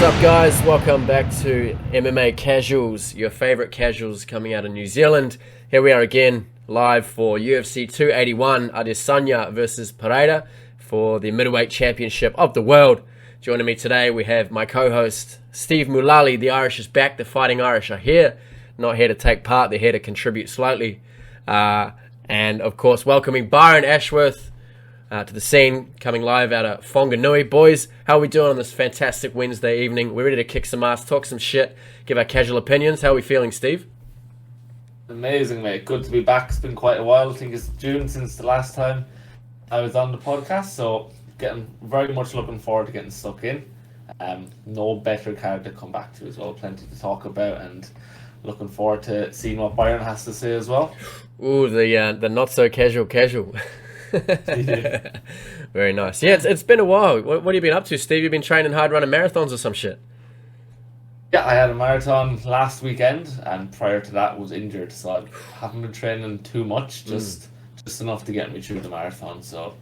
up, guys? Welcome back to MMA Casuals, your favourite casuals coming out of New Zealand. Here we are again, live for UFC 281, Adesanya versus Pereira for the middleweight championship of the world. Joining me today, we have my co-host, Steve Mulally. The Irish is back. The Fighting Irish are here. Not here to take part, they're here to contribute slightly. And, of course, welcoming Byron Ashworth to the scene, coming live out of Whanganui. Boys, how are we doing on this fantastic Wednesday evening? We're ready to kick some ass, talk some shit, give our casual opinions. How are we feeling, Steve? Amazing, mate. Good to be back. It's been quite a while. I think it's June since the last time I was on the podcast, so getting very much looking forward to getting stuck in. No better card to come back to as well. Plenty to talk about, and looking forward to seeing what Byron has to say as well. Ooh, the not so casual. Yeah. Very nice. Yeah, it's been a while. What have you been up to, Steve? You've been training hard, running marathons or some shit? Yeah, I had a marathon last weekend, and prior to that was injured, so I haven't been training too much, just enough to get me through the marathon. So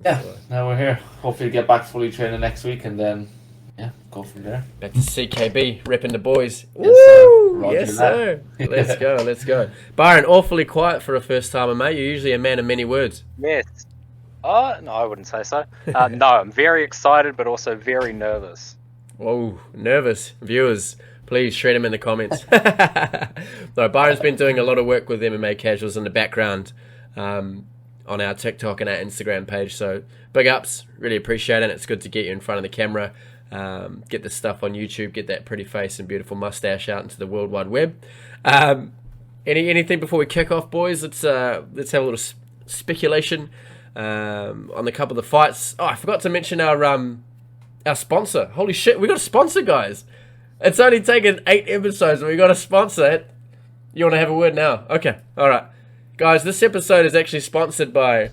yeah, now we're here. Hopefully get back fully training next week, and then go from there. Back to CKB, repping the boys. Yes, sir. Woo! Yes, sir. Let's go. Byron, awfully quiet for a first timer, mate. You're usually a man of many words. Yes. Oh, no, I wouldn't say so. No, I'm very excited, but also very nervous. Whoa, nervous. Viewers, please shred him in the comments. No, Byron's been doing a lot of work with MMA Casuals in the background on our TikTok and our Instagram page. So big ups. Really appreciate it. It's good to get you in front of the camera. Get the stuff on YouTube, get that pretty face and beautiful mustache out into the World Wide Web. Anything before we kick off, boys? Let's have a little speculation on a couple of the fights. Oh, I forgot to mention our sponsor. Holy shit, we got a sponsor, guys. It's only taken 8 episodes and we got a sponsor. You want to have a word now? Okay, all right. Guys, this episode is actually sponsored by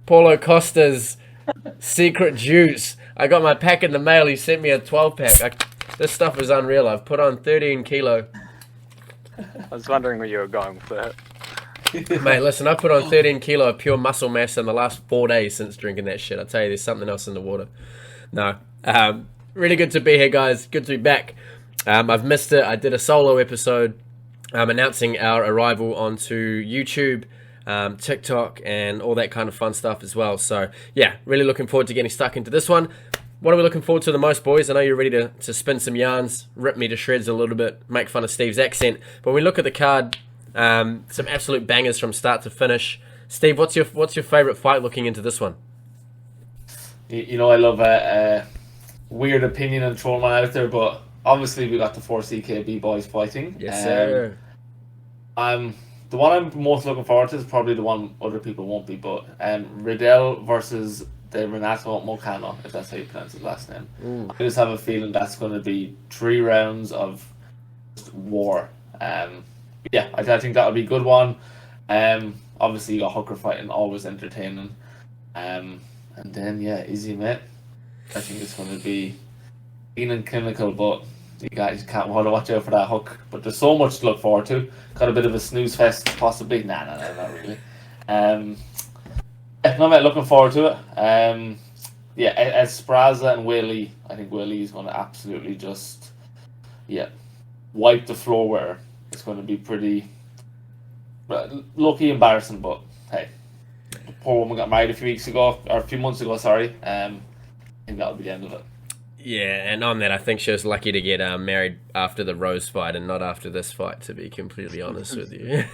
Paulo Costa's Secret Juice. I got my pack in the mail. He sent me a 12-pack. This stuff is unreal. I've put on 13 kilo. I was wondering where you were going with that. Mate, listen, I put on 13 kilo of pure muscle mass in the last 4 days since drinking that shit. I tell you, there's something else in the water. No. Really good to be here, guys. Good to be back. I've missed it. I did a solo episode announcing our arrival onto YouTube, TikTok, and all that kind of fun stuff as well. So, yeah, really looking forward to getting stuck into this one. What are we looking forward to the most, boys? I know you're ready to spin some yarns, rip me to shreds a little bit, make fun of Steve's accent. But when we look at the card, some absolute bangers from start to finish. Steve, what's your favourite fight looking into this one? You know, I love a weird opinion and throwing one out there, but obviously we got the 4 CKB boys fighting. Yes, sir. The one I'm most looking forward to is probably the one other people won't be, but Riddell versus the Renato Moicano, if that's how you pronounce his last name. Ooh. I just have a feeling that's going to be 3 rounds of war. I think that'll be a good one. Obviously, you got Hooker fighting, always entertaining. And then, Izzy, mate. I think it's going to be lean and clinical, but you guys can't watch out for that hook. But there's so much to look forward to. Got a bit of a snooze fest, possibly. Nah, not really. No, mate, looking forward to it. Espraza and Willie. I think Willie is going to absolutely just, wipe the floor with her. It's going to be pretty low-key embarrassing, but hey, the poor woman got married a few months ago, sorry. I think that'll be the end of it. Yeah, and on that, I think she was lucky to get married after the Rose fight and not after this fight, to be completely honest with you.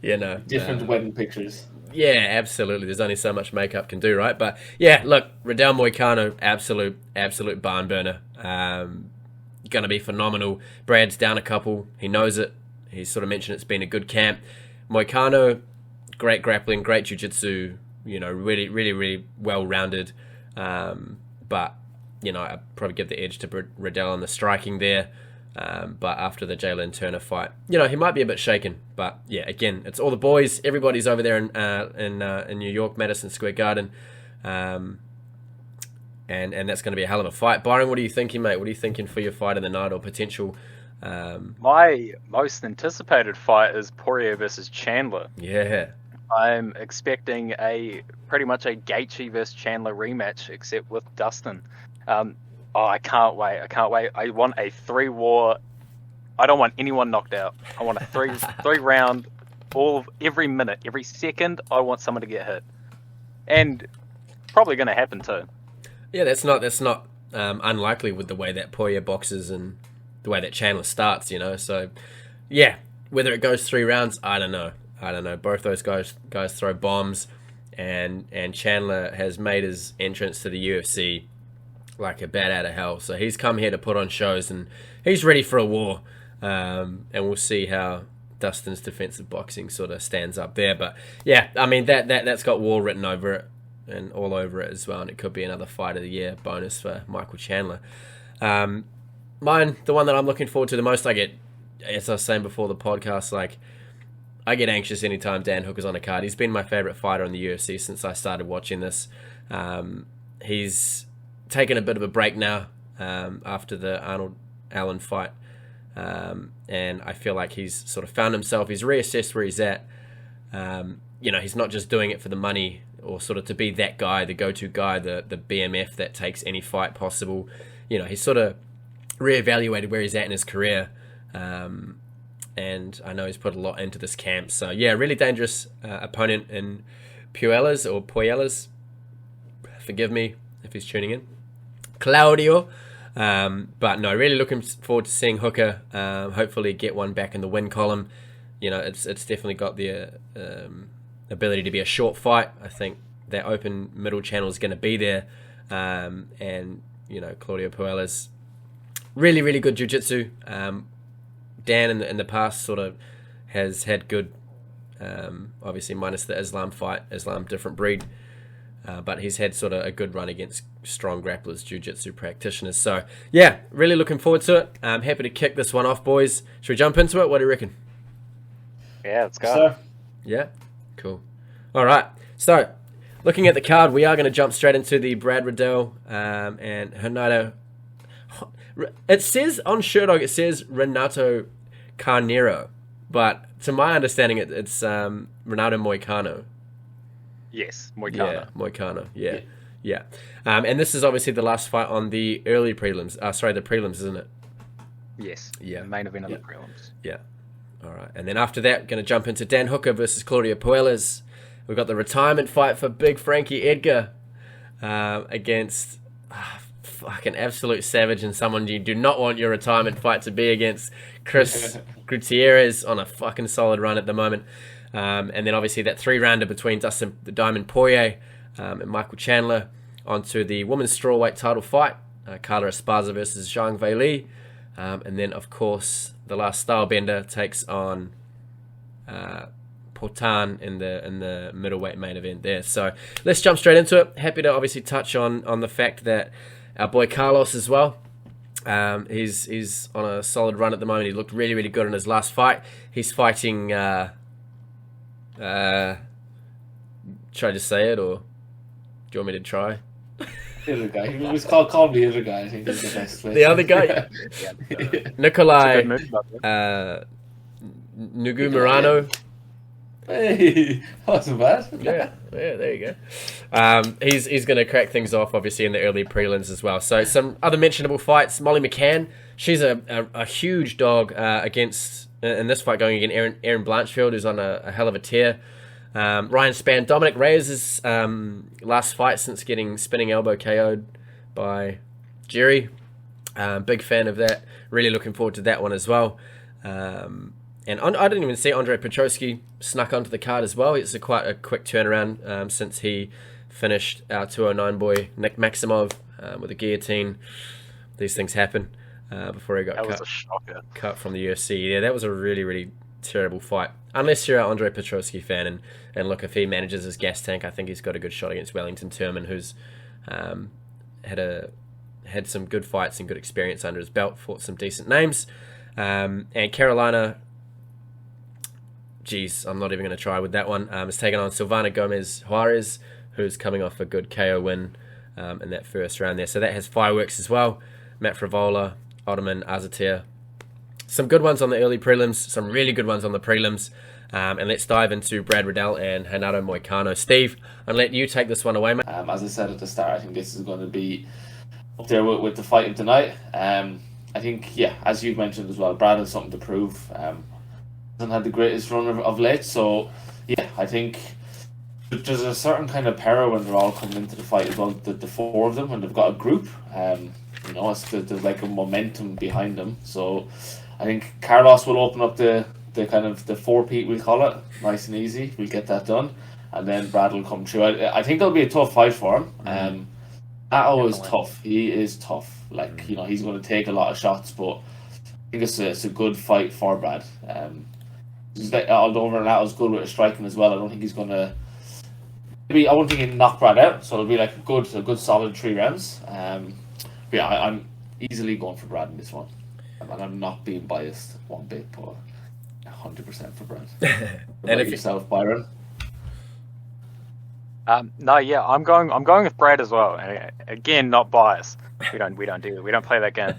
You know, different wedding pictures. Yeah, absolutely. There's only so much makeup can do, right? But yeah, look, Riddell Moicano, absolute barn burner. Going to be phenomenal. Brad's down a couple. He knows it. He's sort of mentioned it's been a good camp. Moicano, great grappling, great jiu-jitsu, you know, really well-rounded. But, you know, I'd probably give the edge to Riddell on the striking there. But after the Jalen Turner fight, you know, he might be a bit shaken. But, yeah, again, it's all the boys. Everybody's over there in New York, Madison Square Garden. And that's going to be a hell of a fight. Byron, what are you thinking, mate? What are you thinking for your fight of the night or potential? My most anticipated fight is Poirier versus Chandler. Yeah. I'm expecting pretty much a Gaethje versus Chandler rematch, except with Dustin. Oh, I can't wait. I want a 3-war. I don't want anyone knocked out. I want a three round, every minute, every second. I want someone to get hit, and probably going to happen too. Yeah, that's not unlikely with the way that Poirier boxes and the way that Chandler starts. So yeah, whether it goes 3 rounds, I don't know. Both those guys throw bombs, and Chandler has made his entrance to the UFC like a bat out of hell. So he's come here to put on shows, and he's ready for a war. And we'll see how Dustin's defensive boxing sort of stands up there. But yeah, I mean that's got war written over it and all over it as well, and it could be another fight of the year bonus for Michael Chandler. The one that I'm looking forward to the most, I get, as I was saying before the podcast, like, I get anxious anytime Dan Hooker's on a card. He's been my favorite fighter in the UFC since I started watching this. He's taken a bit of a break now after the Arnold Allen fight, and I feel like he's sort of found himself. He's reassessed where he's at. He's not just doing it for the money or sort of to be that guy, the go-to guy, the BMF that takes any fight possible. He's sort of reevaluated where he's at in his career. And I know he's put a lot into this camp. So, yeah, really dangerous opponent in Puellas. Forgive me if he's tuning in. Claudio. But, no, really looking forward to seeing Hooker hopefully get one back in the win column. It's definitely got the ability to be a short fight. I think that open middle channel is going to be there. And, Claudio Puellas, really, really good jiu-jitsu. Dan in the past sort of has had good, obviously minus the Islam fight, different breed, but he's had sort of a good run against strong grapplers, jiu-jitsu practitioners. So yeah, really looking forward to it. I'm happy to kick this one off, boys. Should we jump into it? What do you reckon? Yeah, let's go. So, Yeah, cool. All right, so looking at the card, we are going to jump straight into the Brad Riddell and Renato. It says on Sherdog, it says Renato Carneiro, but to my understanding, it's Renato Moicano. Yes, Moicano. Yeah, Moicano. Yeah. And this is obviously the last fight on the early prelims. The prelims, isn't it? Yes. Yeah. The main event of the prelims. Yeah. All right. And then after that, going to jump into Dan Hooker versus Claudio Puellas. We've got the retirement fight for Big Frankie Edgar against fucking absolute savage and someone you do not want your retirement fight to be against, Chris Gutierrez, on a fucking solid run at the moment. And then obviously that 3-rounder between Dustin the Diamond Poirier and Michael Chandler onto the women's strawweight title fight, Carla Esparza versus Zhang Weili. And then, of course, the last style bender takes on Potan in the middleweight main event there. So let's jump straight into it. Happy to obviously touch on the fact that our boy Carlos as well, he's on a solid run at the moment. He looked really, really good in his last fight. He's fighting... should I just say it, or do you want me to try? the other guy. It was called the other guy, I think is the best way. The other guy? Nikolai Nugumirano. Hey, that wasn't bad. Yeah, there you go. He's going to crack things off, obviously, in the early prelims as well. So some other mentionable fights. Molly McCann, she's a huge dog against, in this fight, going against Erin Blanchfield, who's on a hell of a tear. Ryan Spann, Dominic Reyes' last fight since getting spinning elbow KO'd by Jerry. Big fan of that. Really looking forward to that one as well. And I didn't even see Andre Petrosky snuck onto the card as well. It's quite a quick turnaround since he finished our 209 boy Nick Maximov with a guillotine. These things happen before he got cut from the UFC. Yeah, that was a really, really terrible fight. Unless you're an Andre Petrosky fan, and look, if he manages his gas tank, I think he's got a good shot against Wellington Turman, who's had some good fights and good experience under his belt, fought some decent names. And Carolina, geez, I'm not even going to try with that one. It's taken on Silvana Gomez Juarez, who's coming off a good KO win in that first round there. So that has fireworks as well. Matt Frivola, Ottoman Azatir. Some good ones on the early prelims, some really good ones on the prelims. And let's dive into Brad Riddell and Renato Moicano. Steve, I'll let you take this one away, mate. As I said at the start, I think this is going to be up there with the fight of the night. I think, yeah, as you've mentioned as well, Brad has something to prove. Hasn't had the greatest run of late, so yeah, I think there's a certain kind of power when they're all coming into the fight as well. The four of them, when they've got a group, there's like a momentum behind them. So I think Carlos will open up the kind of the 4-peat, we'll call it, nice and easy. We'll get that done, and then Brad will come through. I think it'll be a tough fight for him. Atto is tough. He is tough. Like, he's going to take a lot of shots, but I think it's a good fight for Brad. Although Atto's good with his striking as well, I don't think he's going to. Maybe I won't think he'll knock Brad out, so it'll be like a good solid 3 rounds. Yeah, I'm easily going for Brad in this one, and I'm not being biased one bit, but 100% for Brad. And if yourself, Byron. No, yeah, I'm going with Brad as well. And again, not biased. We don't play that game.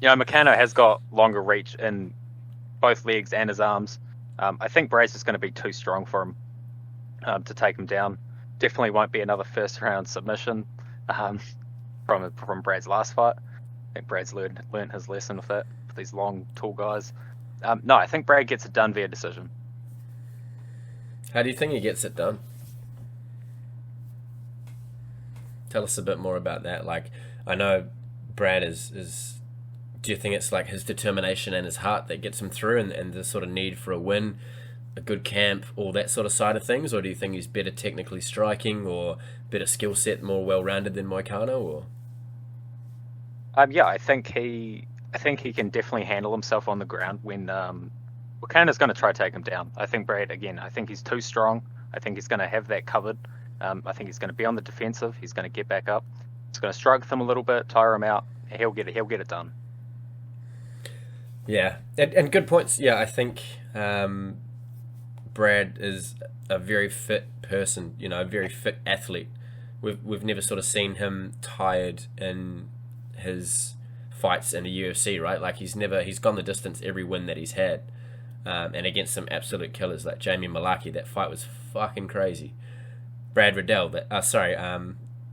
Meccano has got longer reach in both legs and his arms. I think Brad's just going to be too strong for him to take him down. Definitely won't be another first round submission from Brad's last fight. I think Brad's learned his lesson with that, with these long, tall guys. No, I think Brad gets it done via decision. How do you think he gets it done? Tell us a bit more about that. Like, I know Brad is do you think it's like his determination and his heart that gets him through, and the sort of need for a win, a good camp, all that sort of side of things? Or do you think he's better technically striking, or better skill set, more well-rounded than Moicano? Or yeah, I think he can definitely handle himself on the ground when Wakana's going to try to take him down. I think Brad, again, I think he's too strong. I think he's going to have that covered. I think he's going to be on the defensive. He's going to get back up. He's going to strike with him a little bit, tire him out. He'll get it done. Yeah, and good points. Yeah, I think Brad is a very fit person. A very fit athlete. We've never sort of seen him tired in his fights in the UFC, right? Like he's gone the distance every win that he's had. And against some absolute killers like Jamie Malaki, that fight was fucking crazy. Brad Riddell,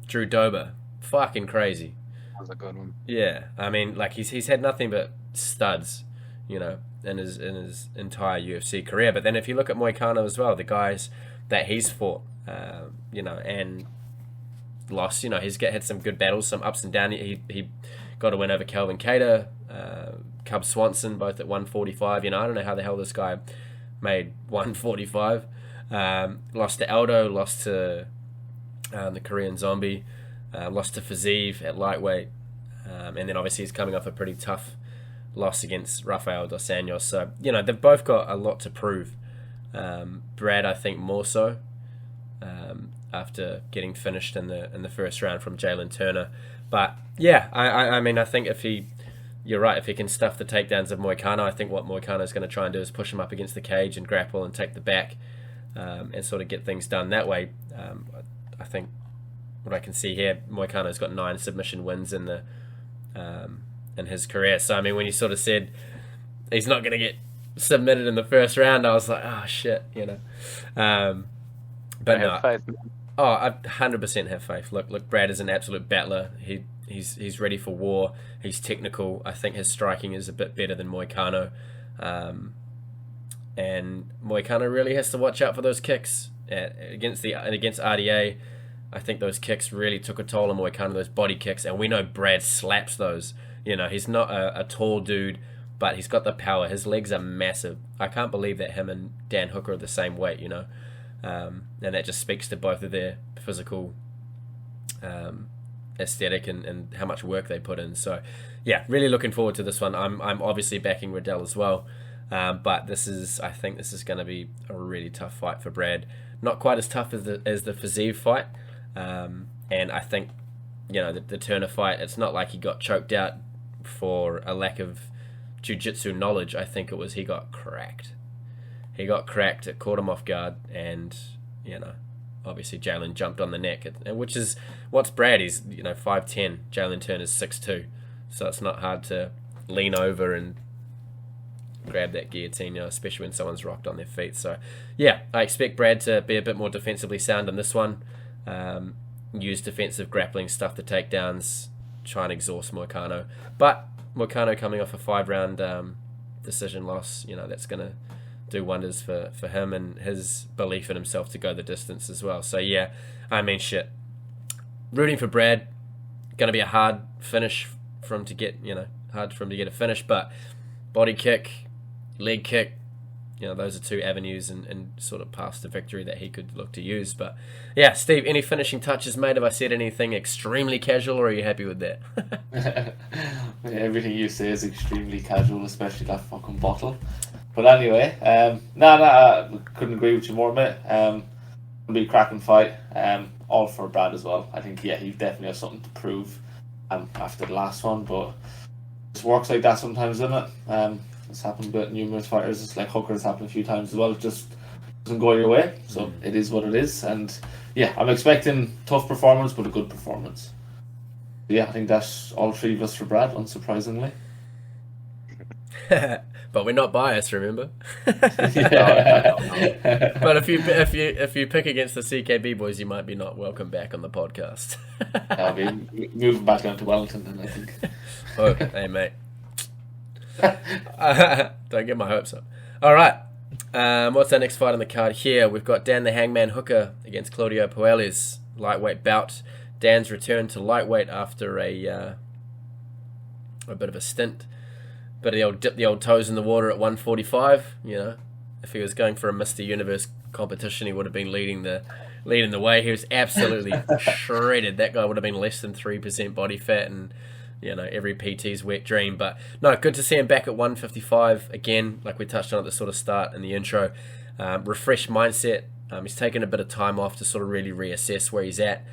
Drew Dober, fucking crazy. That was a good one. Yeah, I mean, like he's had nothing but studs, in his entire UFC career. But then if you look at Moicano as well, the guys that he's fought, and lost, he's had some good battles, some ups and downs. He got a win over Calvin Kattar, Cub Swanson, both at 145. I don't know how the hell this guy made 145. Lost to Aldo, lost to the Korean Zombie, lost to Fazeev at lightweight, and then obviously he's coming off a pretty tough loss against Rafael dos Anjos. So they've both got a lot to prove. Brad, I think, more so after getting finished in the first round from Jalen Turner. But yeah, I mean, I think you're right, if he can stuff the takedowns of Moicano, I think what Moicano is going to try and do is push him up against the cage and grapple and take the back, and sort of get things done that way. I think what I can see here, Moicano's got 9 submission wins in his career. So I mean, when you sort of said he's not going to get submitted in the first round, I was like, oh shit, But no, faith. I 100% have faith. Look, Brad is an absolute battler. He's ready for war. He's technical. I think his striking is a bit better than Moicano. And Moicano really has to watch out for those kicks against RDA. I think those kicks really took a toll on Moicano, those body kicks, and we know Brad slaps those. He's not a tall dude, but he's got the power. His legs are massive. I can't believe that him and Dan Hooker are the same weight, and that just speaks to both of their physical aesthetic and how much work they put in. So yeah, really looking forward to this one. I'm obviously backing Riddell as well, but I think this is going to be a really tough fight for Brad. Not quite as tough as the Fazeev fight, and I think the Turner fight, it's not like he got choked out for a lack of jiu-jitsu knowledge. I think it was he got cracked. It caught him off guard, and obviously Jalen jumped on the neck, which is what's Brad. He's 5'10". Jalen Turner's 6'2", so it's not hard to lean over and grab that guillotine, especially when someone's rocked on their feet. So yeah, I expect Brad to be a bit more defensively sound in this one. use defensive grappling, stuff the takedowns, try and exhaust Moicano. But Moicano coming off a 5-round decision loss, that's going to do wonders for him and his belief in himself to go the distance as well. So yeah, shit. Rooting for Brad. Going to be a hard finish for him to get, hard for him to get a finish, but body kick, leg kick, those are 2 avenues and sort of paths to victory that he could look to use. But yeah, Steve, any finishing touches, mate? Have I said anything extremely casual, or are you happy with that? Everything you say is extremely casual, especially that fucking bottle. But anyway, I couldn't agree with you more, mate. It'll be a cracking fight. All for Brad as well. I think, he definitely has something to prove after the last one, but it works like that sometimes, doesn't it? It's happened with numerous fighters. It's like Hooker has happened a few times as well. It just doesn't go your way. So it is what it is. And yeah, I'm expecting tough performance, but a good performance. Yeah, I think that's all 3 of us for Brad, unsurprisingly. But we're not biased, remember? Yeah. But if you pick against the CKB boys, you might be not welcome back on the podcast. I'll be moving back down to Wellington then, I think. Oh, hey mate. Don't get my hopes up. All right. What's our next fight on the card here? We've got Dan the Hangman Hooker against Claudio Puelles, lightweight bout. Dan's returned to lightweight after a bit of a stint. But he'll dip the old toes in the water at 145. If he was going for a Mr. Universe competition, he would have been leading the way. He was absolutely shredded. That guy would have been less than 3% body fat, and every PT's wet dream. But no, good to see him back at 155 again, like we touched on at the sort of start in the intro. Refreshed mindset. He's taken a bit of time off to sort of really reassess where he's at.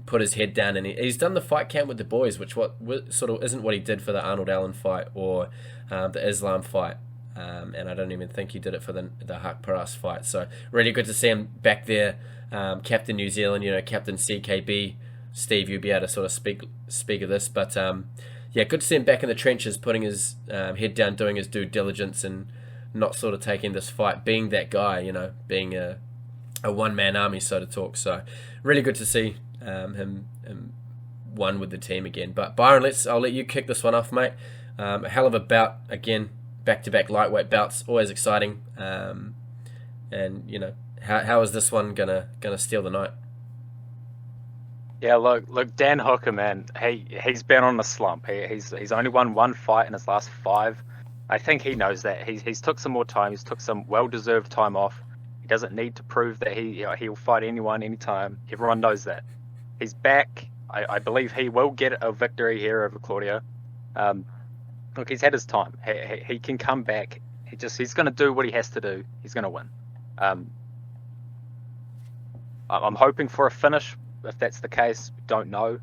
Put his head down, and he's done the fight camp with the boys, which sort of isn't what he did for the Arnold Allen fight or the Islam fight, and I don't even think he did it for the Haq Paras fight. So really good to see him back there. Captain New Zealand, Captain CKB. Steve, you'll be able to sort of speak of this, but yeah, good to see him back in the trenches, putting his head down, doing his due diligence, and not sort of taking this fight, being that guy, being a one-man army, so to talk. So really good to see him one with the team again. But Byron, I'll let you kick this one off, mate. A hell of a bout again, back-to-back lightweight bouts, always exciting. And how is this one gonna steal the night? Yeah, look, Dan Hooker, man, he's been on a slump. He's only won 1 fight in his last 5. I think he knows that. He's took some more time. He's took some well-deserved time off. He doesn't need to prove that he'll fight anyone, anytime. Everyone knows that. He's back. I believe he will get a victory here over Claudio. Look, he's had his time. He can come back. He's going to do what he has to do. He's going to win. I'm hoping for a finish. If that's the case, don't know.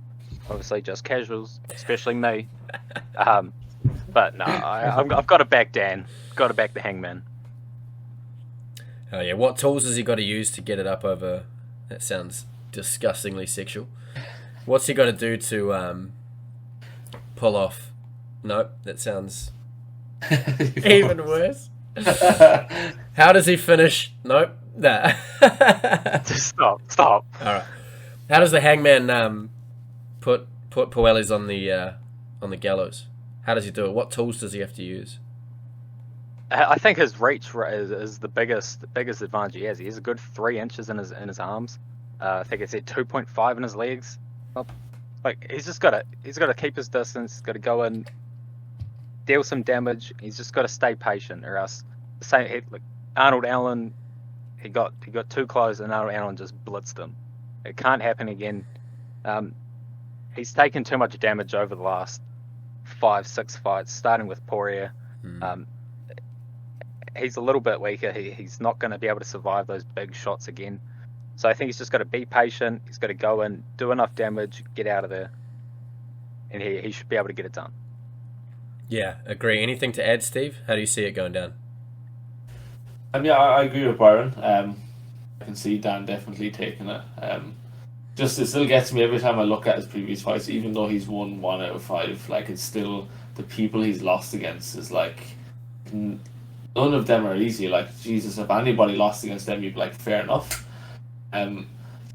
Obviously, just casuals, especially me. But no, I've got to back Dan. Got to back the Hangman. Oh yeah, what tools has he got to use to get it up over? That sounds disgustingly sexual. What's he got to do to pull off? Nope, that sounds even worse. How does he finish? Nope. Nah. Stop. All right. How does the Hangman put Puelles on the gallows? How does he do it? What tools does he have to use? I think his reach is the biggest advantage he has. He has a good 3 inches in his arms. I think it's at 2.5 in his legs. Like he's got to keep his distance. He's got to go in, deal some damage. He's just got to stay patient, or else the same. Like Arnold Allen, he got too close, and Arnold Allen just blitzed him. It can't happen again. He's taken too much damage over the last 5-6 fights, starting with Pereira. He's a little bit weaker. He's not going to be able to survive those big shots again. So I think he's just got to be patient. He's got to go in, do enough damage, get out of there, and he should be able to get it done. Yeah, agree. Anything to add, Steve? How do you see it going down? Yeah, I agree with Byron. I can see Dan definitely taking it. Just it still gets me every time I look at his previous fights, even though he's won 1 out of 5. Like it's still the people he's lost against is like none of them are easy. Like Jesus, if anybody lost against them, you'd be like fair enough. I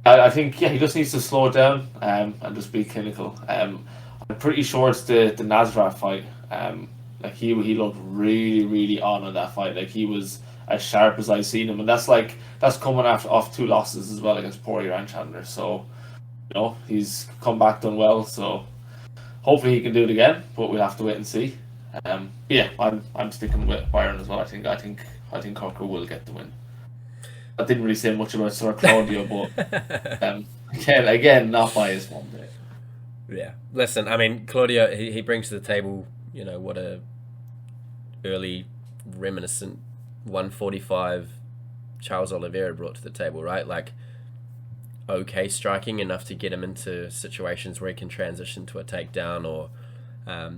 I think he just needs to slow it down and just be clinical. I'm pretty sure it's the Nasrat fight. Like he looked really on in that fight. Like he was as sharp as I've seen him, and that's coming off 2 losses as well against Poirier and Chandler. So he's come back done well. So hopefully he can do it again, but we'll have to wait and see. Yeah, I'm sticking with Byron as well. I think Hooker will get the win. I didn't really say much about Sir Claudio, but again, not biased one bit. Yeah, listen, I mean, Claudio, he brings to the table, what a early reminiscent 145 Charles Oliveira brought to the table, right? Like, okay striking, enough to get him into situations where he can transition to a takedown or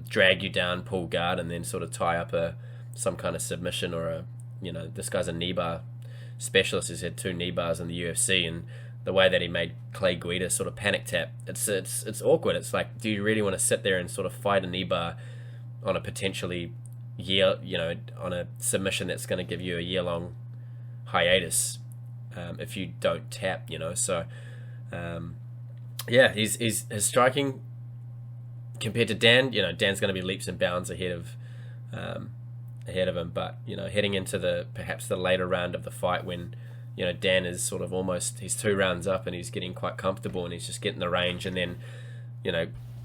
drag you down, pull guard, and then sort of tie up some kind of submission or this guy's a knee bar specialist. He's had 2 knee bars in the UFC, and the way that he made Clay Guida sort of panic tap, it's awkward. It's like, do you really want to sit there and sort of fight a knee bar on a potentially on a submission that's going to give you a year-long hiatus if you don't tap, So, his striking compared to Dan, Dan's going to be leaps and bounds ahead of him, but heading into perhaps the later round of the fight when Dan is sort of he's 2 rounds up and he's getting quite comfortable and he's just getting the range, and then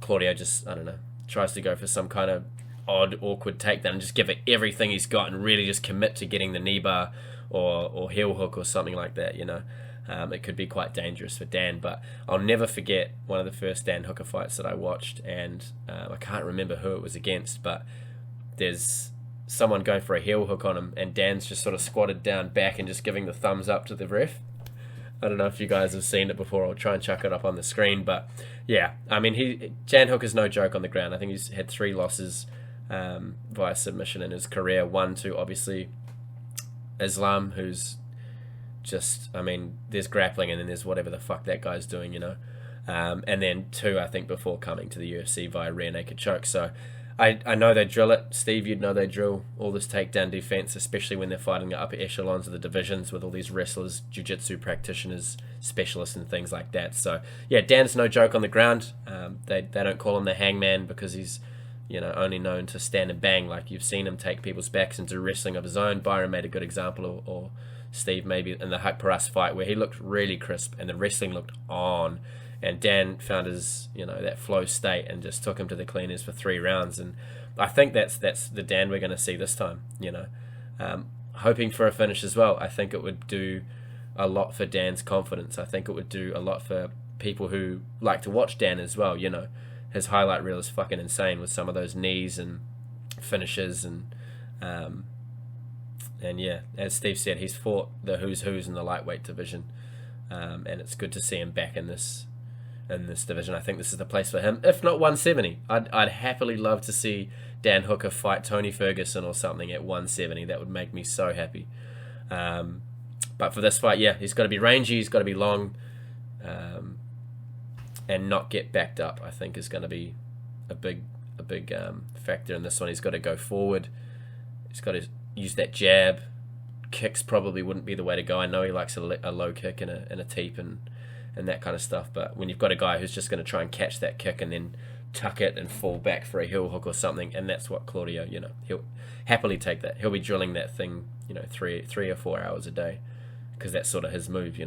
Claudio just, I don't know, tries to go for some kind of odd awkward takedown and just give it everything he's got and really just commit to getting the knee bar or heel hook or something like that. It could be quite dangerous for Dan. But I'll never forget one of the first Dan Hooker fights that I watched, and I can't remember who it was against, but there's someone going for a heel hook on him, and Dan's just sort of squatted down back and just giving the thumbs up to the ref. I don't know if you guys have seen it before. I'll try and chuck it up on the screen, but yeah, I mean, Dan Hooker's no joke on the ground. I think he's had 3 losses via submission in his career. 1 to obviously Islam, who's just, I mean, there's grappling and then there's whatever the fuck that guy's doing, and then 2, I think, before coming to the UFC via rear naked choke. So I know they drill it. Steve, you'd know they drill all this takedown defense, especially when they're fighting the upper echelons of the divisions with all these wrestlers, jiu-jitsu practitioners, specialists and things like that. So yeah, Dan's no joke on the ground. They don't call him the hangman because he's only known to stand and bang. Like, you've seen him take people's backs into wrestling of his own. Byron made a good example, or Steve maybe, in the Haq Paras fight where he looked really crisp and the wrestling looked on. And Dan found his, that flow state and just took him to the cleaners for 3 rounds. And I think that's the Dan we're going to see this time, hoping for a finish as well. I think it would do a lot for Dan's confidence. I think it would do a lot for people who like to watch Dan as well. His highlight reel is fucking insane with some of those knees and finishes. And yeah, as Steve said, he's fought the who's in the lightweight division. And it's good to see him back in this division. I think this is the place for him, if not 170. I'd happily love to see Dan Hooker fight Tony Ferguson or something at 170. That would make me so happy. But for this fight, yeah, he's got to be rangy, he's got to be long, and not get backed up. I think is going to be a big factor in this one. He's got to go forward. He's got to use that jab. Kicks probably wouldn't be the way to go. I know he likes a low kick and a teep and that kind of stuff, but when you've got a guy who's just going to try and catch that kick and then tuck it and fall back for a heel hook or something, and that's what Claudio, he'll happily take that. He'll be drilling that thing, 3 or 4 hours a day, because that's sort of his move,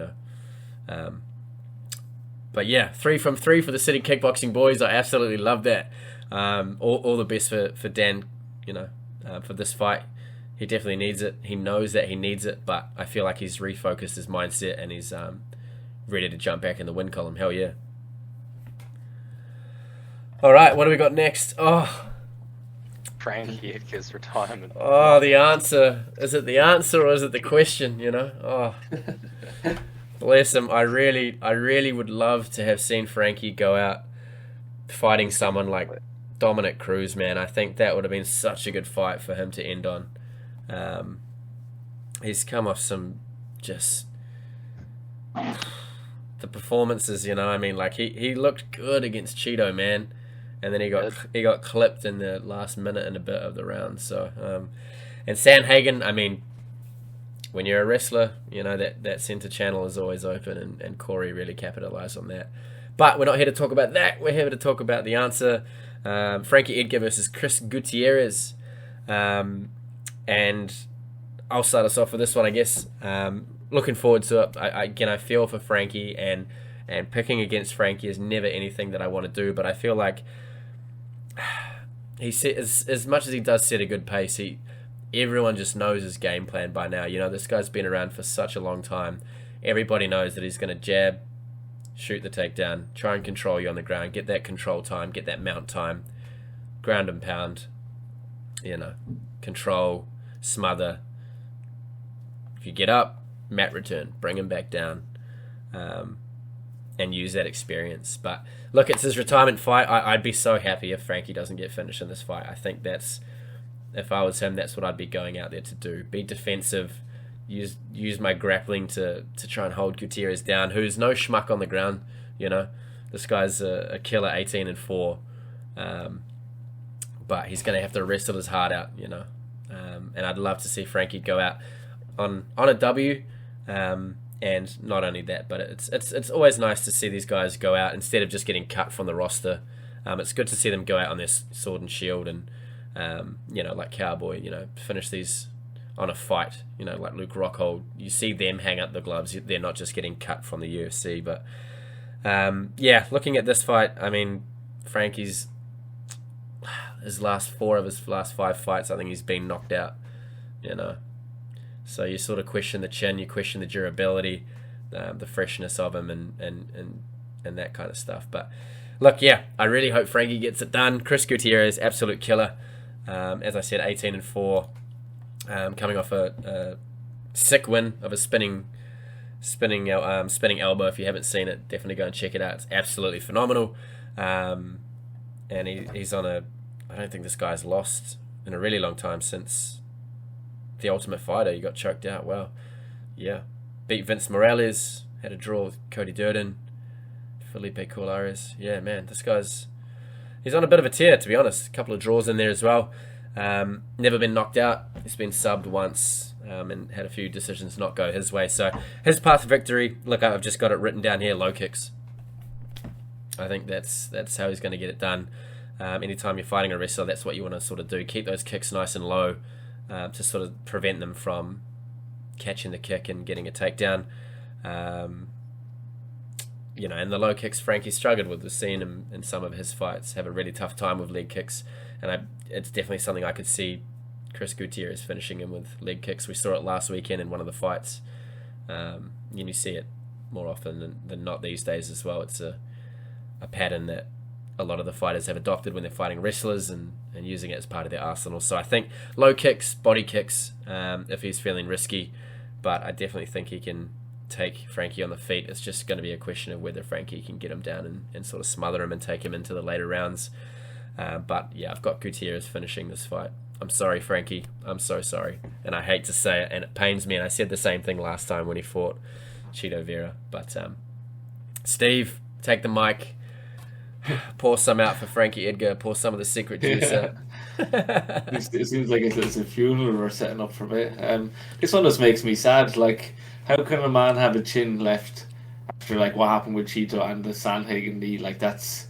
But yeah, 3 from 3 for the City Kickboxing boys. I absolutely love that. All the best for Dan, for this fight. He definitely needs it. He knows that he needs it, but I feel like he's refocused his mindset and he's ready to jump back in the win column. Hell yeah. All right, what do we got next? Oh, Frankie Edgar's retirement. Oh, the answer. Is it the answer or is it the question, Oh, bless him. I really would love to have seen Frankie go out fighting someone like Dominic Cruz, man. I think that would have been such a good fight for him to end on. He's come off some just the performances, like he looked good against Cheeto, man, and then he got clipped in the last minute and a bit of the round. So and Sandhagen, I mean, when you're a wrestler, you know, that center channel is always open, and Corey really capitalized on that. But we're not here to talk about that. We're here to talk about the answer. Frankie Edgar versus Chris Gutierrez. And I'll start us off with this one, I guess. Looking forward to it. I feel for Frankie, and picking against Frankie is never anything that I want to do, but I feel like he set, as much as he does set a good pace, everyone just knows his game plan by now. You know, this guy's been around for such a long time. Everybody knows that he's going to jab, shoot the takedown, try and control you on the ground, get that control time, get that mount time, ground and pound, you know, control, smother. If you get up, mat return, bring him back down, and use that experience. But look, it's his retirement fight. I'd be so happy if Frankie doesn't get finished in this fight. I think if I was him, that's what I'd be going out there to do. Be defensive, use my grappling to try and hold Gutierrez down, who's no schmuck on the ground. You know, this guy's a killer, 18-4, but he's going to have to wrestle his heart out. You know, and I'd love to see Frankie go out on a W. And not only that, but it's always nice to see these guys go out instead of just getting cut from the roster. It's good to see them go out on their sword and shield, and you know, like Cowboy, you know, finish these on a fight. You know, like Luke Rockhold, you see them hang up the gloves. They're not just getting cut from the UFC. But yeah, looking at this fight, I mean, Frankie's his last 5 fights, I think he's been knocked out. You know. So you sort of question the chin, you question the durability, the freshness of him, and that kind of stuff. But look, yeah, I really hope Frankie gets it done. Chris Gutierrez, absolute killer. As I said, 18-4, coming off a sick win of a spinning elbow. If you haven't seen it, definitely go and check it out. It's absolutely phenomenal. And he's on I don't think this guy's lost in a really long time since The Ultimate Fighter. He got choked out. Well, yeah. Beat Vince Morales. Had a draw with Cody Durden. Felipe Colares. Yeah, man. This guy's... He's on a bit of a tear, to be honest. A couple of draws in there as well. Never been knocked out. He's been subbed once. And had a few decisions not go his way. So, his path to victory... Look, I've just got it written down here. Low kicks. I think that's how he's going to get it done. Anytime you're fighting a wrestler, that's what you want to sort of do. Keep those kicks nice and low. To sort of prevent them from catching the kick and getting a takedown. You know, and the low kicks Frankie struggled with. We've seen him in some of his fights have a really tough time with leg kicks, and it's definitely something I could see Chris Gutierrez finishing him with leg kicks. We saw it last weekend in one of the fights. You see it more often than not these days as well. It's a pattern that a lot of the fighters have adopted when they're fighting wrestlers and using it as part of their arsenal. So I think low kicks, body kicks, if he's feeling risky, but I definitely think he can take Frankie on the feet. It's just going to be a question of whether Frankie can get him down and sort of smother him and take him into the later rounds. But yeah, I've got Gutierrez finishing this fight. I'm sorry, Frankie. I'm so sorry. And I hate to say it, and it pains me, and I said the same thing last time when he fought Cheeto Vera. But Steve, take the mic. Pour some out for Frankie Edgar. Pour some of the secret juice out. It seems like it's a funeral we're setting up for me. This one just makes me sad. Like, how can a man have a chin left after like what happened with Cheeto and the Sandhagen knee? Like that's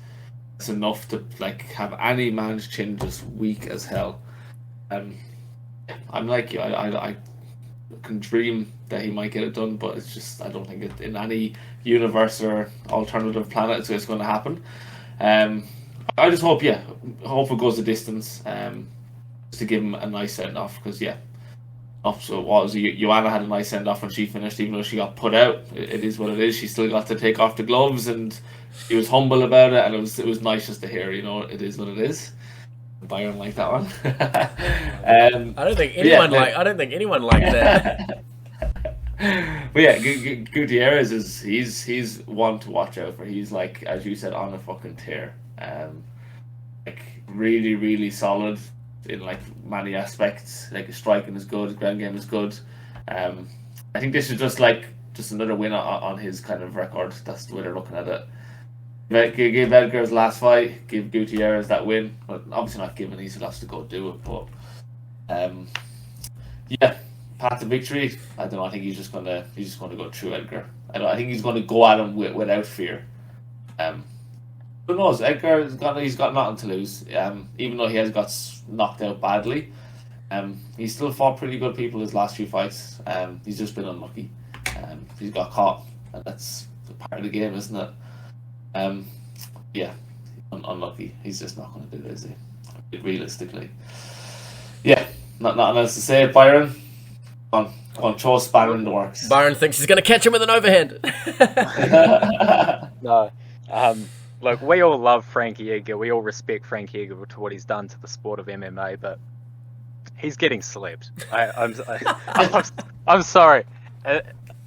enough to like have any man's chin just weak as hell. I'm like you. I can dream that he might get it done, but it's just I don't think it in any universe or alternative planet it's going to happen. I just hope it goes the distance, just to give him a nice send off, because so what was it? Joanna had a nice send off when she finished, even though she got put out. It is what it is. She still got to take off the gloves, and she was humble about it, and it was nice just to hear. You know, it is what it is. Byron liked that one. I don't think anyone liked that. But yeah, Gutierrez he's one to watch out for. He's like, as you said, on a fucking tear. Like really, really solid in like many aspects. Like his striking is good, his ground game is good. I think this is just another win on his kind of record. That's the way they're looking at it. Give Edgar his last fight, give Gutierrez that win. But obviously not given, he still has to go do it. But yeah, path to victory, I don't know. I think he's just gonna go through Edgar. I think he's gonna go at him without fear. Who knows? Edgar he's got nothing to lose. Even though he has got knocked out badly, he's still fought pretty good people his last few fights. He's just been unlucky. He's got caught, and that's part of the game, isn't it? Yeah, unlucky. He's just not going to do it, is he? Realistically, yeah. Nothing else to say, Byron. Come on, throw spanner in the works. Byron thinks he's going to catch him with an overhand. No. Look, we all love Frankie Edgar. We all respect Frankie Edgar to what he's done to the sport of MMA, but he's getting slept. I'm sorry.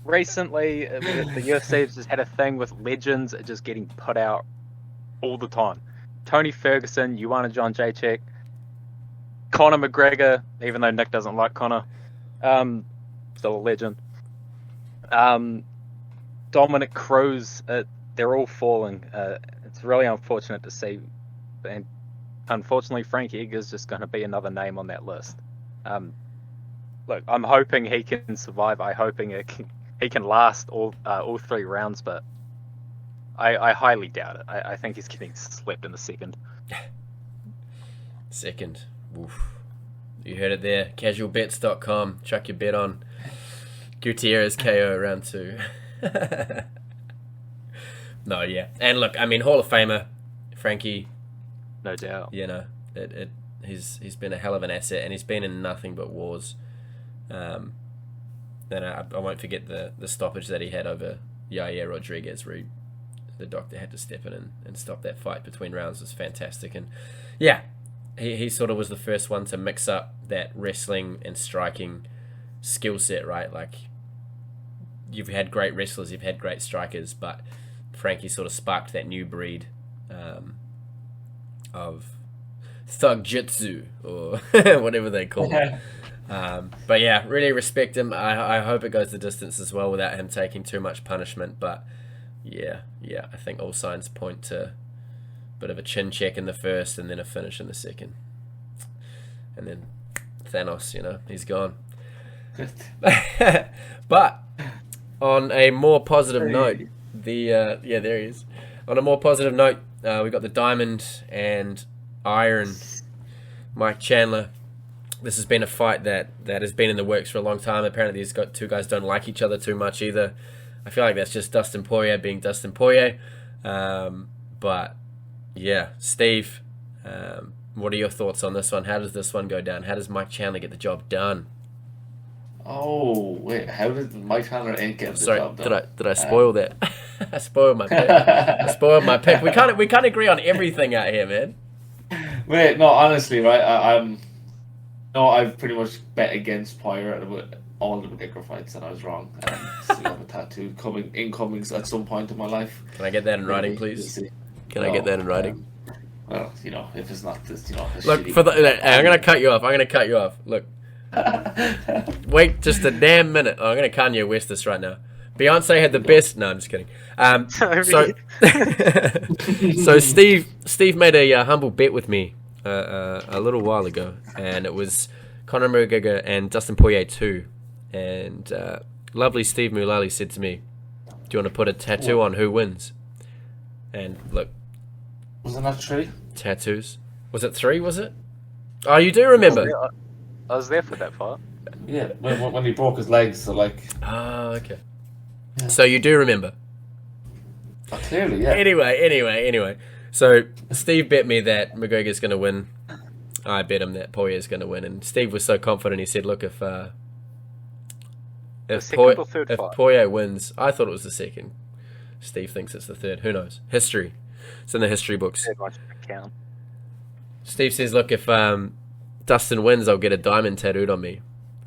Recently, the UFC has just had a thing with legends just getting put out all the time. Tony Ferguson, Joanna John Jacek, Conor McGregor, even though Nick doesn't like Conor, still a legend. Dominic Cruz, they're all falling. It's really unfortunate to see, and unfortunately, Frankie Edgar is just going to be another name on that list. Look, I'm hoping he can survive. I'm hoping he can last all 3 rounds, but I highly doubt it. I think he's getting slept in the second. Second. Oof. You heard it there. Casualbets.com. Chuck your bet on Gutierrez KO round 2. No, yeah. And look, I mean, Hall of Famer, Frankie. No doubt. You know, he's been a hell of an asset, and he's been in nothing but wars. Then I won't forget the stoppage that he had over Yair Rodriguez, where the doctor had to step in and stop that fight between rounds. It was fantastic. And yeah, he sort of was the first one to mix up that wrestling and striking skill set, right? Like, you've had great wrestlers, you've had great strikers, but Frankie sort of sparked that new breed of thug jitsu, or whatever they call it. But yeah, really respect him. I hope it goes the distance as well without him taking too much punishment. But yeah, I think all signs point to a bit of a chin check in the first and then a finish in the second. And then Thanos, he's gone. But on a more positive note, there he is. On a more positive note, we got the Diamond and Iron Mike Chandler. This has been a fight that has been in the works for a long time. Apparently these two guys don't like each other too much either. I feel like that's just Dustin Poirier being Dustin Poirier. But yeah, Steve, what are your thoughts on this one? How does this one go down? How does Mike Chandler get the job done? Oh, wait, how did Mike Chandler ain't get the job done? Did I spoil that? I spoiled my pick. We can't agree on everything out here, man. Wait, no, honestly, right? I've pretty much bet against Poirier at all the McGregor fights, and I was wrong. Still have a tattoo incoming at some point in my life. Can I get that in writing, please? Can I get that in writing? Well, if it's not this, look, I'm gonna cut you off. Look. Wait just a damn minute. I'm going to Kanye West this right now. Beyonce had the best... No, I'm just kidding. So Steve made a humble bet with me a little while ago, and it was Conor McGregor and Dustin Poirier 2. And lovely Steve Mullally said to me, do you want to put a tattoo on who wins? And look... Wasn't that 3? Tattoos. Was it 3, was it? Oh, you do remember? I was there for that part. Yeah, when he broke his legs, so like... Oh, okay. Yeah. So you do remember? Oh, clearly, yeah. Anyway. So Steve bet me that McGregor's going to win. I bet him that Poirier's going to win. And Steve was so confident, he said, look, if Poirier wins... I thought it was the second. Steve thinks it's the third. Who knows? History. It's in the history books. Steve says, look, if... Dustin wins, I'll get a diamond tattooed on me.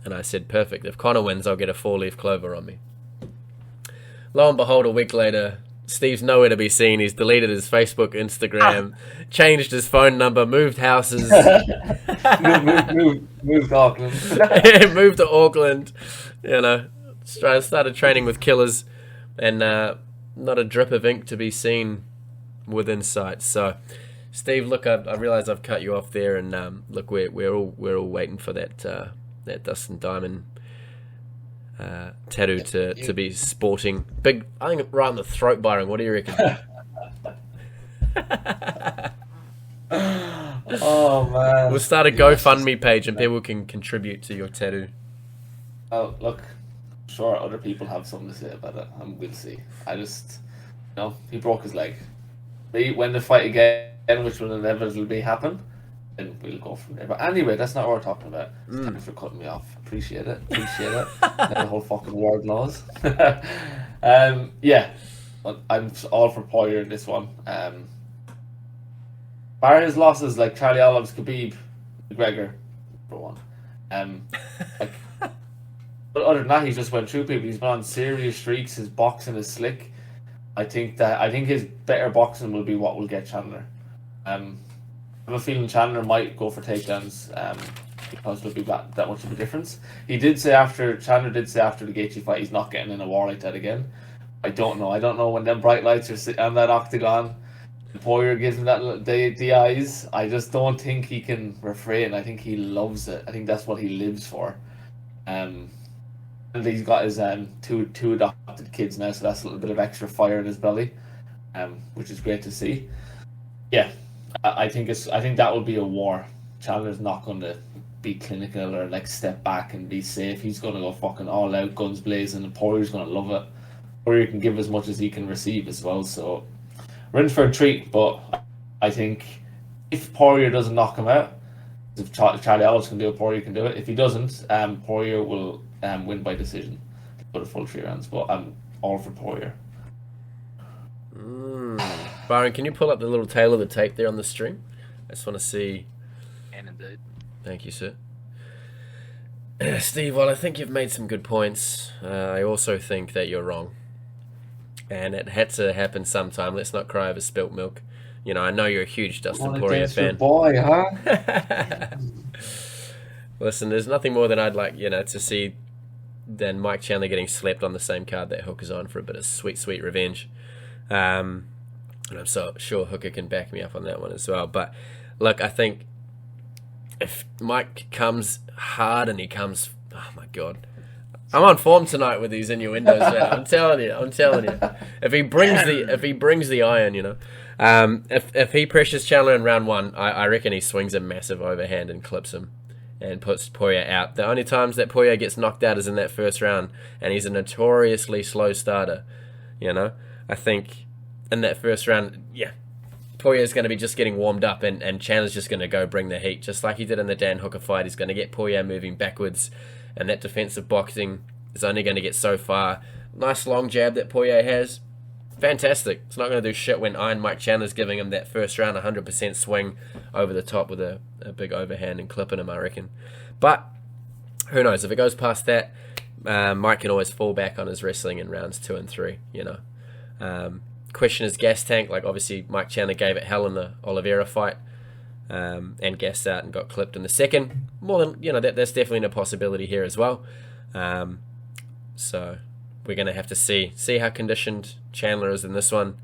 And I said, perfect. If Conor wins, I'll get a 4-leaf clover on me. Lo and behold, a week later, Steve's nowhere to be seen. He's deleted his Facebook, Instagram, changed his phone number, moved houses. moved to Auckland. Moved to Auckland. Started training with killers. And not a drip of ink to be seen within sight. So... Steve, look, I realise I've cut you off there, and look, we're all waiting for that Dustin Diamond tattoo to be sporting. Big, I think right in the throat, Byron. What do you reckon? Oh man! We'll start a GoFundMe page and people can contribute to your tattoo. Oh look, sure, other people have something to say about it, and we'll see. I just, he broke his leg. When the fight again, which will inevitably happen, then we'll go from there. But anyway, that's not what we're talking about. Thanks for cutting me off. Appreciate it. The whole fucking world knows. Yeah, I'm all for Poirier in this one. Barring his losses like Charlie Olive's, Khabib, McGregor, for one. But other than that, he's just went through people. He's been on serious streaks. His boxing is slick. I think his better boxing will be what will get Chandler. I have a feeling Chandler might go for takedowns because there'll be that much of a difference. Chandler did say after the Gaethje fight he's not getting in a war like that again. I don't know when them bright lights are sitting on that octagon. Poirier gives him the eyes. I just don't think he can refrain. I think he loves it. I think that's what he lives for. And he's got his two adopted kids now, so that's a little bit of extra fire in his belly, which is great to see. Yeah, I think that will be a war. Chandler's not going to be clinical or like step back and be safe. He's going to go fucking all out, guns blazing, and Poirier's going to love it. Poirier can give as much as he can receive as well, so we're in for a treat. But I think if Poirier doesn't knock him out, if Charlie Ellis can do it, Poirier can do it. If he doesn't, Poirier will win by decision. Go to full 3 rounds, but I'm all for Poirier. Byron, can you pull up the little tail of the tape there on the stream? I just want to see. And indeed. Thank you, sir. Steve, well, I think you've made some good points. I also think that you're wrong. And it had to happen sometime. Let's not cry over spilt milk. I know you're a huge Dustin Poirier fan. Your boy, huh? Listen, there's nothing more than I'd like, to see than Mike Chandler getting slapped on the same card that Hooker's on for a bit of sweet, sweet revenge. And I'm so sure Hooker can back me up on that one as well. But look, I think if Mike comes hard and he comes, oh my God, I'm on form tonight with these innuendos, man. I'm telling you. If he brings the iron, if he pressures Chandler in round 1, I reckon he swings a massive overhand and clips him and puts Poirier out. The only times that Poirier gets knocked out is in that first round, and he's a notoriously slow starter. I think in that first round, Poirier's going to be just getting warmed up, and Chandler's just going to go bring the heat, just like he did in the Dan Hooker fight. He's going to get Poirier moving backwards, and that defensive boxing is only going to get so far. Nice long jab that Poirier has. Fantastic. It's not going to do shit when Iron Mike Chandler's giving him that first round 100% swing over the top with a big overhand and clipping him, I reckon. But who knows? If it goes past that, Mike can always fall back on his wrestling in rounds 2 and 3, Question is gas tank. Like, obviously, Mike Chandler gave it hell in the Oliveira fight and gassed out and got clipped in the second. More than, that's definitely a possibility here as well. So we're going to have to see how conditioned Chandler is in this one.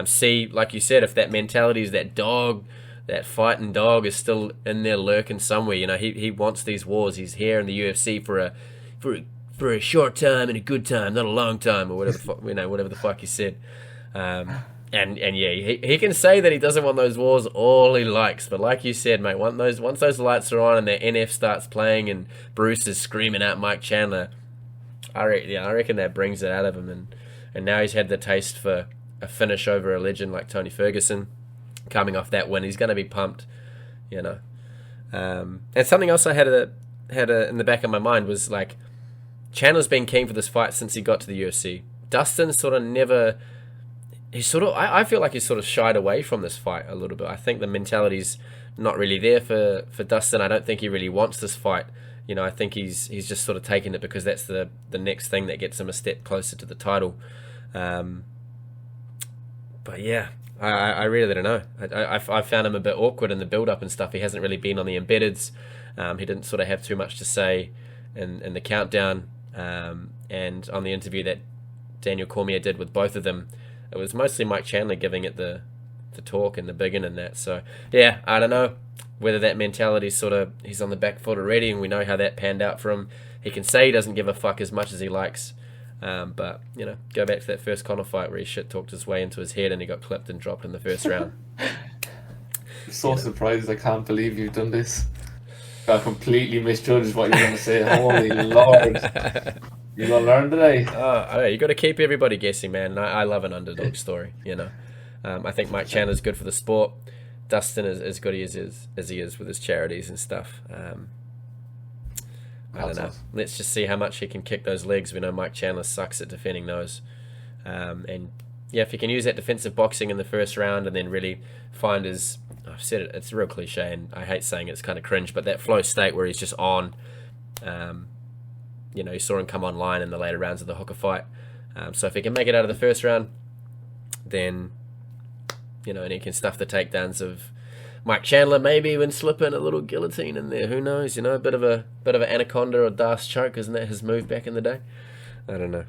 See, like you said, if that mentality is that dog, that fighting dog is still in there lurking somewhere. He wants these wars. He's here in the UFC for a short time and a good time, not a long time, or whatever whatever the fuck he said. And he can say that he doesn't want those wars all he likes, but like you said, mate, once those lights are on and the NF starts playing and Bruce is screaming at Mike Chandler, I reckon that brings it out of him, and now he's had the taste for a finish over a legend like Tony Ferguson. Coming off that win, he's going to be pumped, And something else I had in the back of my mind was like, Chandler's been keen for this fight since he got to the UFC. Dustin sort of never. I feel like he's sort of shied away from this fight a little bit. I think the mentality's not really there for Dustin. I don't think he really wants this fight. I think he's just sort of taking it because that's the next thing that gets him a step closer to the title. But yeah, I really don't know. I found him a bit awkward in the build-up and stuff. He hasn't really been on the embeddeds. He didn't sort of have too much to say in the countdown. And on the interview that Daniel Cormier did with both of them, it was mostly Mike Chandler giving it the talk and the biggin and that. So yeah, I don't know whether that mentality he's on the back foot already, and we know how that panned out for him he can say he doesn't give a fuck as much as he likes. But, you know, go back to that first Conor fight where he shit talked his way into his head and he got clipped and dropped in the first round. I'm so surprised. I can't believe you've done this. I completely misjudged what you were going to say. Holy Lord. You going to learn today? Oh, you got to keep everybody guessing, man. And I love an underdog story, you know. I think Mike Chandler's good for the sport. Dustin is as good as he is with his charities and stuff. I don't know. Let's just see how much he can kick those legs. We know Mike Chandler sucks at defending those. And yeah, if he can use that defensive boxing in the first round and then really find his, I've said it, it's a real cliche and I hate saying it, it's kind of cringe, but that flow state where he's just on, you know, you saw him come online in the later rounds of the hooker fight. So if he can make it out of the first round, then, you know, and he can stuff the takedowns of Mike Chandler, maybe even slip in a little guillotine in there. Who knows? You know, a bit of an anaconda or Das choke, isn't that his move back in the day? I don't know.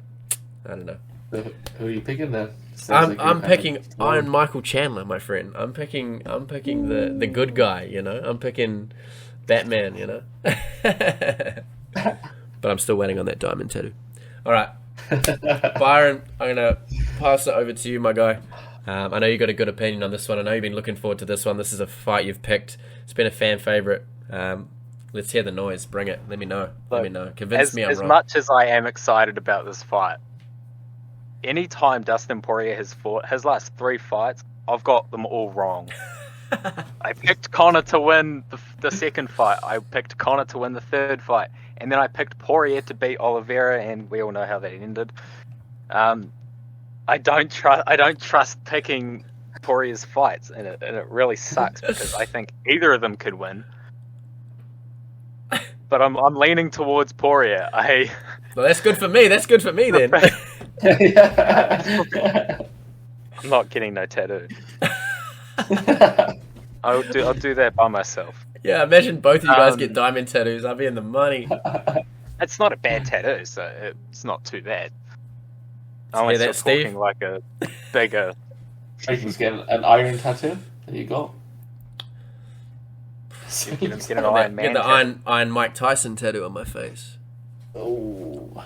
Who are you picking then? I'm picking Iron Michael Chandler, my friend. I'm picking the good guy. You know, I'm picking Batman. You know, but I'm still waiting on that diamond tattoo. All right, Byron, I'm gonna pass it over to you, my guy. I know you got a good opinion on this one. I know you've been looking forward to this one. This is a fight you've picked. It's been a fan favorite. Let's hear the noise. Bring it. Let me know. Convince me I'm wrong. As much as I am excited about this fight, anytime Dustin Poirier has fought his last 3 fights, I've got them all wrong. I picked Conor to win the second fight. I picked Conor to win the third fight. And then I picked Poirier to beat Oliveira, and we all know how that ended. I don't trust picking Poirier's fights, and it really sucks because I think either of them could win. But I'm leaning towards Poirier. Well, that's good for me. That's good for me then. I'm not getting no tattoo. I'll do that by myself. Yeah, imagine both of you guys get diamond tattoos. I'll be in the money. It's not a bad tattoo, so it's not too bad. Unless you're talking like a bigger... I can get an iron tattoo. There you go. Get an Iron Man. Get the Iron Mike Tyson tattoo on my face. Oh,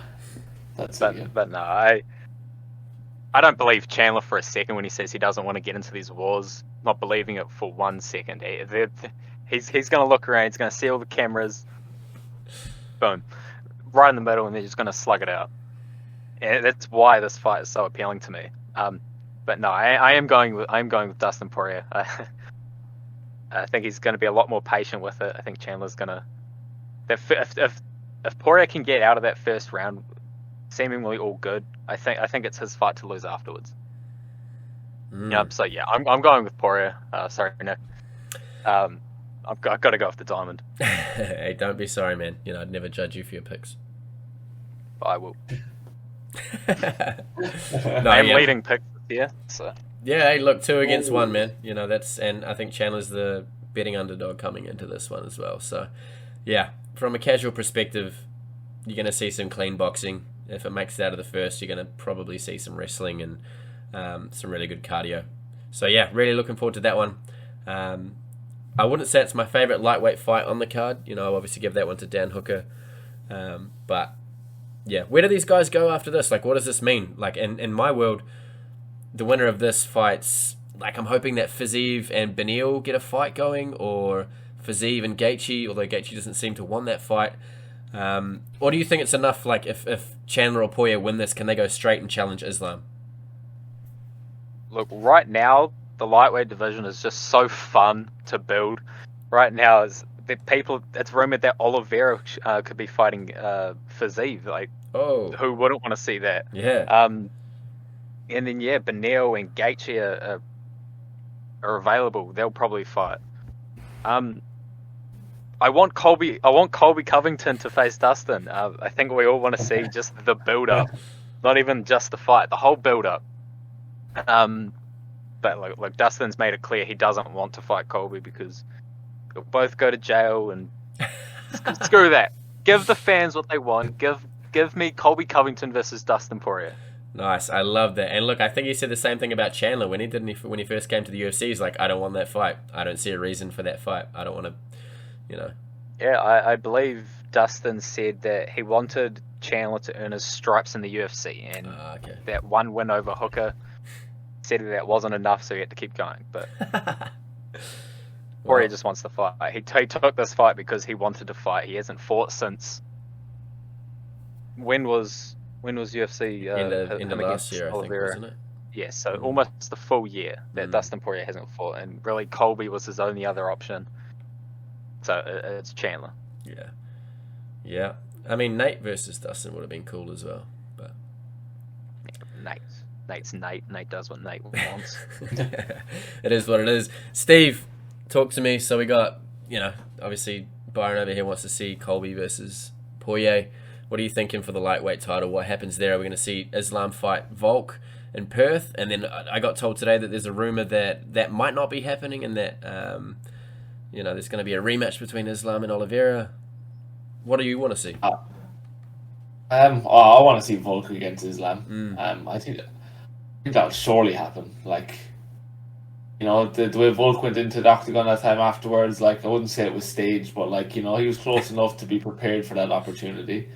but no, I don't believe Chandler for a second when he says he doesn't want to get into these wars. Not believing it for 1 second. He's going to look around. He's going to see all the cameras. Boom, right in the middle, and they're just going to slug it out. And that's why this fight is so appealing to me. But no, I am going with Dustin Poirier. I think he's going to be a lot more patient with it. I think Chandler's going to... If Poirier can get out of that first round seemingly all good, I think it's his fight to lose afterwards. So yeah, I'm going with Poirier. Sorry, Nick. I've got to go with the diamond. Hey, don't be sorry, man. You know, I'd never judge you for your picks. I will. No, I am leading picks here, so... Yeah, hey, look, 2 against 1, man. You know, and I think Chandler's the betting underdog coming into this one as well. So, yeah, from a casual perspective, you're going to see some clean boxing. If it makes it out of the first, you're going to probably see some wrestling and some really good cardio. So, yeah, really looking forward to that one. I wouldn't say it's my favourite lightweight fight on the card. You know, I'll obviously give that one to Dan Hooker. But, yeah, where do these guys go after this? Like, what does this mean? Like, in my world... The winner of this fight's, like, I'm hoping that Fiziev and Beneil get a fight going, or Fiziev and Gaethje, although Gaethje doesn't seem to want that fight. Or do you think it's enough, like, if Chandler or Poirier win this, can they go straight and challenge Islam? Look, right now, the lightweight division is just so fun to build. Right now, it's rumored that Oliveira could be fighting Fiziev. Like, who wouldn't want to see that? Yeah. And then Beneil and Gaethje are available. They'll probably fight. I want Colby Covington to face Dustin. I think we all want to see just the build up, not even just the fight, the whole build up. But like Dustin's made it clear he doesn't want to fight Colby because they'll both go to jail and screw that. Give the fans what they want. Give me Colby Covington versus Dustin Poirier. Nice, I love that. And look, I think he said the same thing about Chandler when he first came to the UFC. He's like, I don't want that fight. I don't see a reason for that fight. I don't want to, you know. Yeah, I believe Dustin said that he wanted Chandler to earn his stripes in the UFC, and Okay. that one win over Hooker said that wasn't enough, so he had to keep going. But Poirier just wants to fight. He took this fight because he wanted to fight. He hasn't fought since. When was UFC? End of last year, I think, wasn't it? Yeah, so almost the full year that Dustin Poirier hasn't fought, and really Colby was his only other option. So it's Chandler. Yeah. I mean, Nate versus Dustin would have been cool as well, but Nate's Nate. Nate does what Nate wants. It is what it is. Steve, talk to me. So we got, obviously Byron over here wants to see Colby versus Poirier. What are you thinking for the lightweight title? What happens there? Are we going to see Islam fight Volk in Perth? And then I got told today that there's a rumor that might not be happening, and that there's going to be a rematch between Islam and Oliveira. What do you want to see? I want to see Volk against Islam. I think that would surely happen. Like, the way Volk went into the octagon that time afterwards, like, I wouldn't say it was staged, but like, he was close enough to be prepared for that opportunity.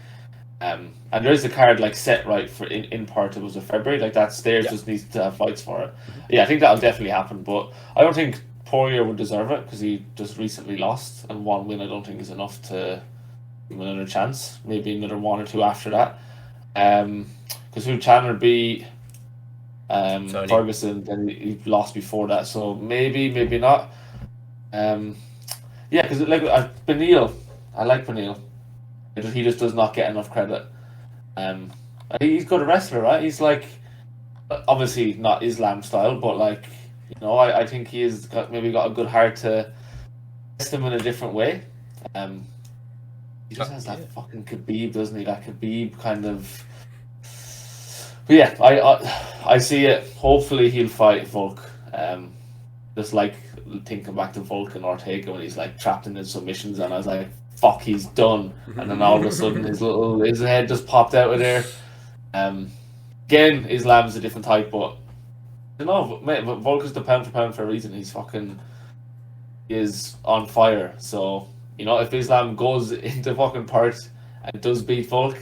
And there is a card like set right for in part. It was a February, like that stairs just needs to have fights for it. Yeah, I think that'll definitely happen, but I don't think Poirier would deserve it because he just recently lost, and one win I don't think is enough to give him another chance. Maybe another one or two after that. Because who Chandler beat Ferguson, then he lost before that, so maybe not. Because like Beneil, I like Beneil. He just does not get enough credit. He's got a wrestler, right? He's like, obviously not Islam style, but like, I think he has maybe got a good heart to test him in a different way. He just has that fucking Khabib, doesn't he? That Khabib kind of. But yeah, I see it. Hopefully he'll fight Volk. Just like thinking back to Volk and Ortega when he's like trapped in his submissions, and I was like, fuck, he's done. And then all of a sudden his head just popped out of there. Again, Islam's a different type, but Volk is the pound for pound for a reason. He is on fire. So, if Islam goes into fucking Perth and does beat Volk,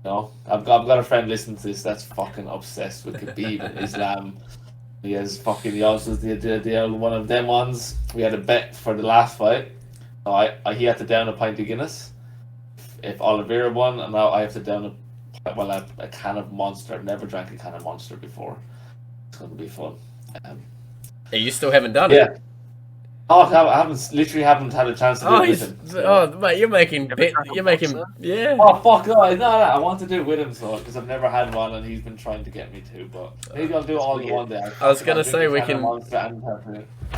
I've got a friend listening to this that's fucking obsessed with Khabib and Islam. He also the one of them ones. We had a bet for the last fight. So he had to down a pint of Guinness if Oliveira won, and now I have to down a can of Monster. I've never drank a can of Monster before. It's going to be fun. You still haven't done it? Oh, I haven't had a chance to do it with him. So. Mate, you're making, yeah. Oh, fuck, no, I want to do it with him, because I've never had one, and he's been trying to get me to, but maybe I'll do it all in one day. I was going to say, we can...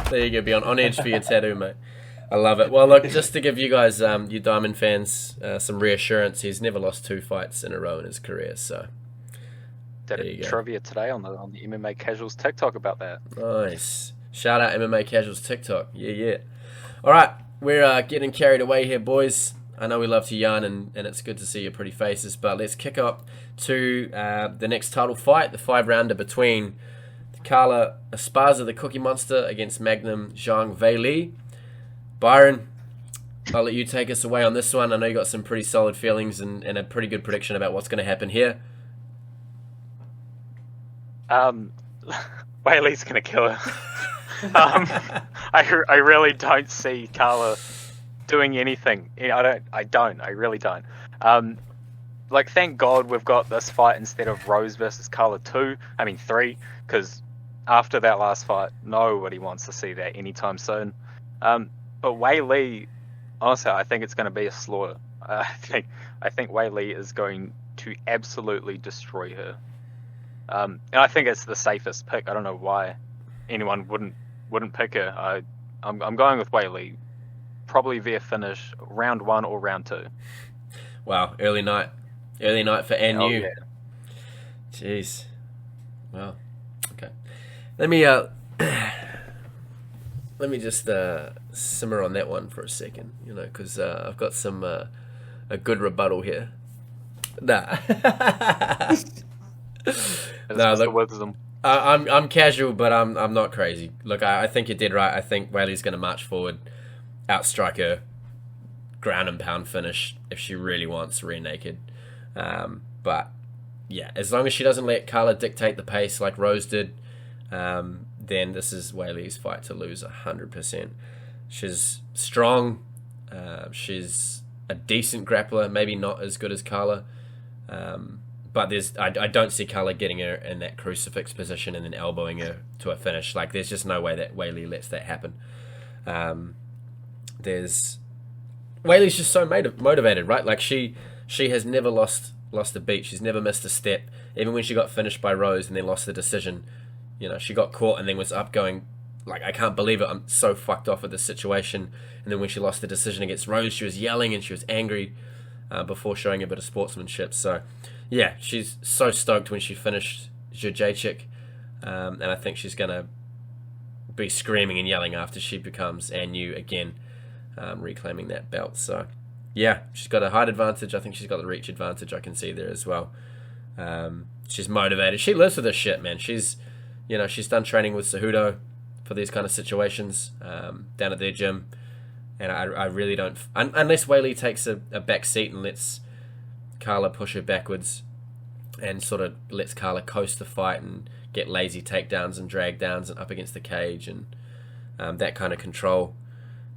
There you go, be on edge for your tattoo, mate. I love it. Well, look, just to give you guys, you Diamond fans, some reassurance, he's never lost 2 fights in a row in his career, so... Did a trivia today on the MMA Casuals TikTok about that. Nice. Shout out MMA Casuals TikTok. Yeah. All right, we're getting carried away here, boys. I know we love to yarn, and it's good to see your pretty faces, but let's kick up to the next title fight, the 5-rounder between Carla Esparza, the Cookie Monster, against Magnum Zhang Weili. Byron, I'll let you take us away on this one. I know you got some pretty solid feelings and a pretty good prediction about what's going to happen here. Weili's going to kill her. I really don't see Carla doing anything. I really don't. Thank God we've got this fight instead of Rose versus Carla 3, because after that last fight, nobody wants to see that anytime soon. But Weili, honestly, I think it's going to be a slaughter. I think Weili is going to absolutely destroy her. And I think it's the safest pick. I don't know why anyone wouldn't pick her. I'm going with Weili, probably via finish, round 1 or round 2. Wow, early night for NU. Yeah. Jeez. Wow. Okay. Let me just simmer on that one for a second, because I've got some a good rebuttal here. Nah. No, look, I'm casual, but I'm not crazy. Look, I think you did right. I think Weili's going to march forward, outstrike her, ground and pound finish if she really wants rear naked. But yeah, as long as she doesn't let Carla dictate the pace like Rose did, then this is Weili's fight to lose 100%. She's strong. She's a decent grappler, maybe not as good as Carla. But I don't see Carla getting her in that crucifix position and then elbowing her to a finish. Like, there's just no way that Weili lets that happen. Weili's just so motivated, right? Like, she has never lost a beat. She's never missed a step. Even when she got finished by Rose and then lost the decision, she got caught and then was up going, like, I can't believe it. I'm so fucked off with this situation. And then when she lost the decision against Rose, she was yelling and she was angry before showing a bit of sportsmanship. So, yeah, she's so stoked when she finished Jędrzejczyk. And I think she's going to be screaming and yelling after she becomes Anu again, reclaiming that belt. So, yeah, she's got a height advantage. I think she's got the reach advantage. I can see there as well. She's motivated. She lives for this shit, man. She's done training with Cejudo for these kind of situations down at their gym. And I really don't... Unless Weili takes a back seat and lets Carla push her backwards and sort of lets Carla coast the fight and get lazy takedowns and drag downs and up against the cage and that kind of control.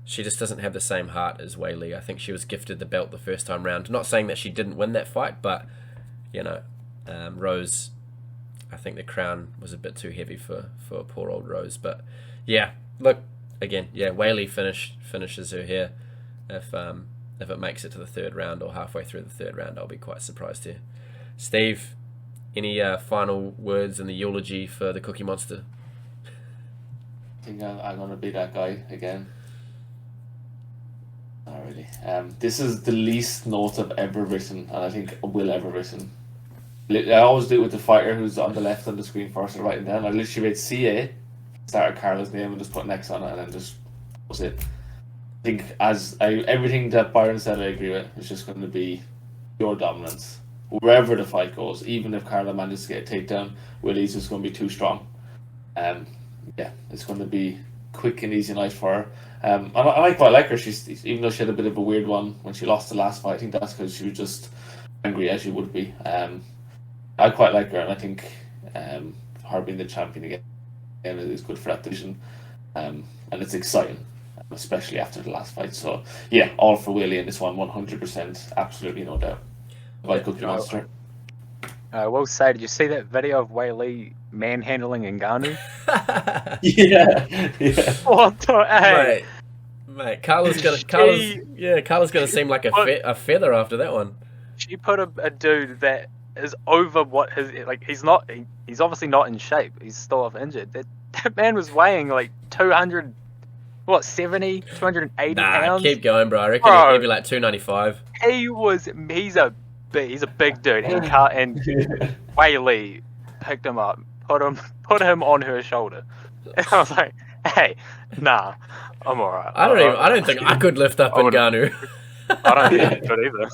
She just doesn't have the same heart as Weili. I think she was gifted the belt the first time round. Not saying that she didn't win that fight, but, Rose... I think the crown was a bit too heavy for poor old Rose. But, yeah, look, again, yeah, Weili finishes her here. If it makes it to the third round or halfway through the third round, I'll be quite surprised here. Steve, any final words in the eulogy for the Cookie Monster? I think I'm going to be that guy again. Not really. This is the least notes I've ever written, and I think will ever written. I always do it with the fighter who's on the left on the screen first and writing down. I literally read CA, started Carla's name and just put next on it, and then just was it. I think everything that Byron said, I agree with. It's just going to be pure dominance wherever the fight goes. Even if Carla manages to get a takedown, Weili's just going to be too strong. Yeah, it's going to be quick and easy night for her. I quite like her. She's, even though she had a bit of a weird one when she lost the last fight, I think that's because she was just angry as she would be. I quite like her, and I think her being the champion again is good for that division, and it's exciting, especially after the last fight. So yeah, all for Weili in this one, 100%, absolutely no doubt. Like Cookie Monster. I will say, did you see that video of Weili manhandling Ngannou? yeah. What the hey? Mate, Carla's gonna seem like a feather after that one. She put a dude that is over what his he's obviously not in shape. He's still off injured. That man was weighing like 280 pounds. Keep going, bro. I reckon he'd be like 295. He's a big dude. And Weili picked him up, put him on her shoulder. And I was like, hey, nah, I'm alright. I don't think I could lift up Ngannou. I don't think I could either.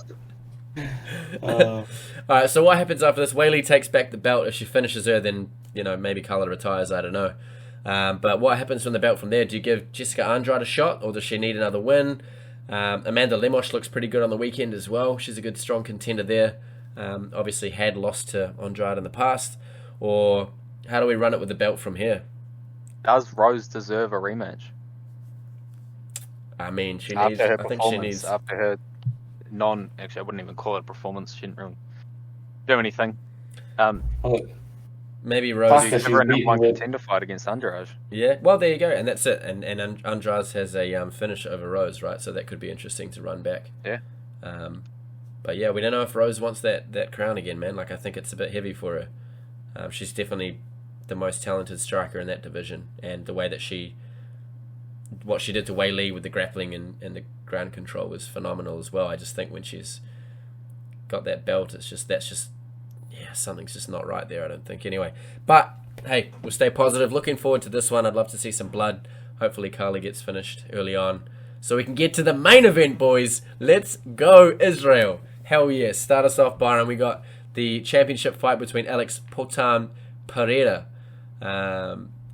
Alright, so what happens after this? Weili takes back the belt. If she finishes her, then maybe Carla retires. I don't know. But what happens from the belt from there? Do you give Jessica Andrade a shot, or does she need another win? Amanda Lemos looks pretty good on the weekend as well. She's a good, strong contender there. Obviously had lost to Andrade in the past. Or how do we run it with the belt from here? Does Rose deserve a rematch? I mean, she after needs. Her I think she needs. After her actually, I wouldn't even call it a performance. She didn't really do anything. Maybe Rose. She's never in a one contender fight against Andrade. Yeah, well, there you go, and that's it. And Andrade has a finish over Rose, right? So that could be interesting to run back. Yeah. But yeah, we don't know if Rose wants that crown again, man. Like, I think it's a bit heavy for her. She's definitely the most talented striker in that division, and the way that what she did to Weili with the grappling and the ground control was phenomenal as well. I just think when she's got that belt, something's just not right there, I don't think, anyway. But hey, we'll stay positive. Looking forward to this one. I'd love to see some blood. Hopefully Carla gets finished early on so we can get to the main event, boys. Let's go, Israel. Hell yeah. Start us off, Byron. We got the championship fight between Alex Potan Pereira,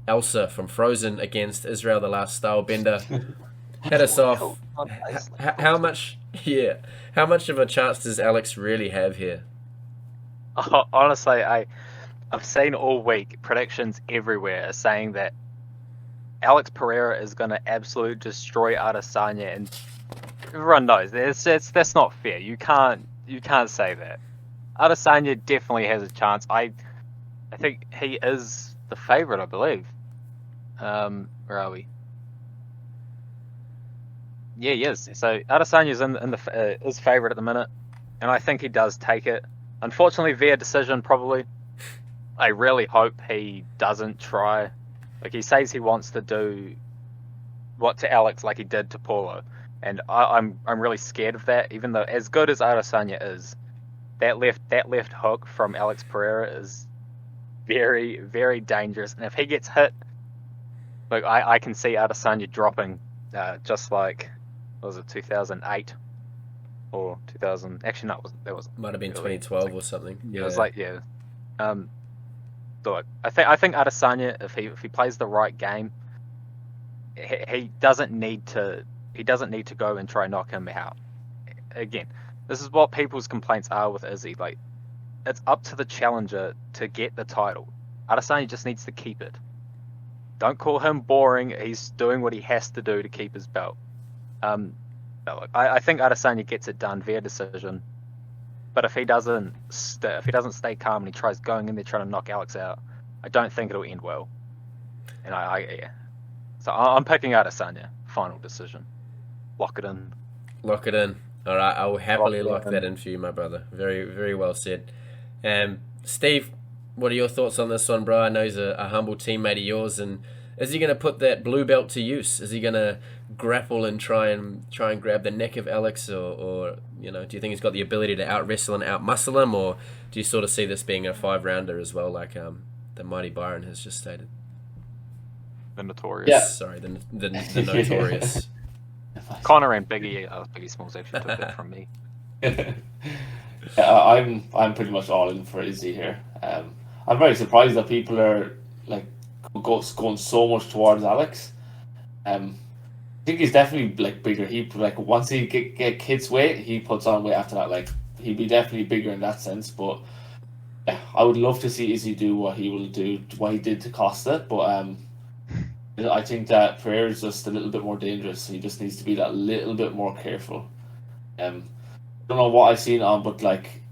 Elsa from Frozen, against Israel the Last Stylebender. head us off. How much? Yeah, how much of a chance does Alex really have here? Honestly, I've seen all week predictions everywhere saying that Alex Pereira is going to absolutely destroy Adesanya, and everyone knows that's not fair. You can't say that. Adesanya definitely has a chance. I think he is the favorite, I believe. Where are we? Yeah, he is. So Adesanya's is favorite at the minute, and I think he does take it. Unfortunately, via decision, probably. I really hope he doesn't try. Like, he says he wants to do what to Alex like he did to Paulo, and I'm really scared of that. Even though as good as Adesanya is, that left hook from Alex Pereira is very, very dangerous. And if he gets hit, like I can see Adesanya dropping, just like, what was it, 2008 or 2000? Actually, no, that was Might have been 2012 or something. Yeah, it was like, yeah. Look, I think Adesanya, if he plays the right game, he doesn't need to go and try and knock him out. Again, this is what people's complaints are with Izzy. Like, it's up to the challenger to get the title. Adesanya just needs to keep it. Don't call him boring. He's doing what he has to do to keep his belt. But look, I think Adesanya gets it done via decision. But if he doesn't stay calm and he tries going in there trying to knock Alex out, I don't think it'll end well. And yeah. So I'm picking Adesanya. Final decision. Lock it in. Lock it in. All right, I will happily lock that in for you, my brother. Very, very well said. Steve, what are your thoughts on this one, bro? I know he's a humble teammate of yours, and is he going to put that blue belt to use? Is he going to grapple and try and grab the neck of Alex, or do you think he's got the ability to out wrestle and out muscle him, or do you sort of see this being a 5-rounder as well, like the mighty Byron has just stated? The Notorious. Yeah. Sorry, the Notorious. Connor and Biggie Smalls actually took that from me. I'm pretty much all in for Izzy here. I'm very surprised that people are like going so much towards Alex. I think he's definitely like bigger. He like once he get kids weight, he puts on weight after that. Like, he'd be definitely bigger in that sense. But yeah, I would love to see Izzy do what he did to Costa. But I think that Pereira is just a little bit more dangerous. He just needs to be that little bit more careful. I don't know what I've seen on, but like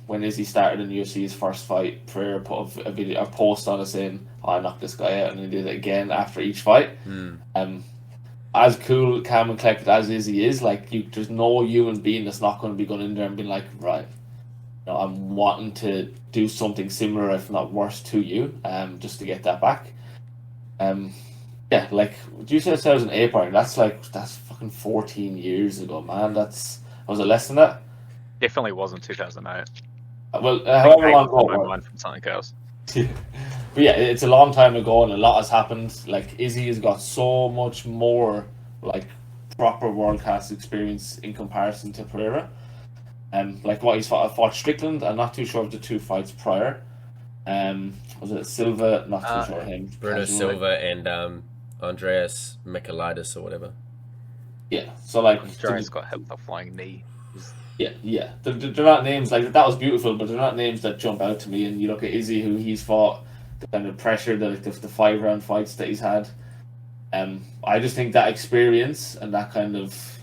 when Izzy started in UFC's first fight, Pereira put a post on it saying, I knocked this guy out, and he did it again after each fight. As cool, calm and collected as Izzy is, like, there's no human being that's not going to be going in there and being like, right, I'm wanting to do something similar, if not worse, to you, just to get that back. Yeah, like, do you say 2008, Byron? That's fucking 14 years ago, man. Was it less than that? Definitely wasn't 2008. Well, however long ago. My mind from something else. But yeah, it's a long time ago, and a lot has happened. Like, Izzy has got so much more like proper world class experience in comparison to Pereira. Like what he's fought Strickland. I'm not too sure of the 2 fights prior. Was it Silva? Not too sure of him. Bruno Silva and Andreas Michailidis or whatever. Yeah, so like Andreas got hit with a flying knee. Yeah. They're not names like that. Was beautiful, but they're not names that jump out to me. And you look at Izzy, who he's fought, the kind of pressure, the 5-round fights that he's had. I just think that experience and that kind of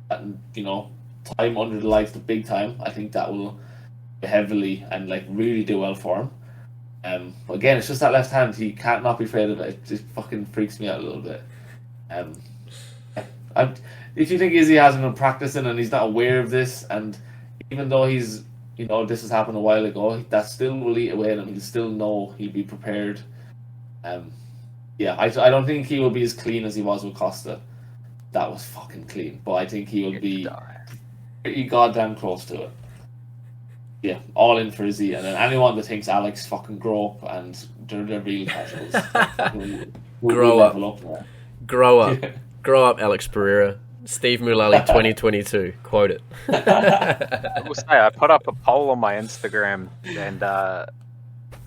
time under the lights, the big time, I think that will heavily and like really do well for him. Again, it's just that left hand. He can't not be afraid of it. It just fucking freaks me out a little bit. If you think Izzy hasn't been practicing and he's not aware of this, and even though he's, this has happened a while ago, that still will eat away at him. He'll still know, he'll be prepared. Yeah, I don't think he will be as clean as he was with Costa. That was fucking clean. But I think he will be pretty goddamn close to it. Yeah, all in for Izzy. And then anyone that thinks Alex fucking grow up and they're real casuals. Grow up. Grow up. Grow up, Alex Pereira. Steve Mullally 2022. Quote it. I will say, I put up a poll on my Instagram and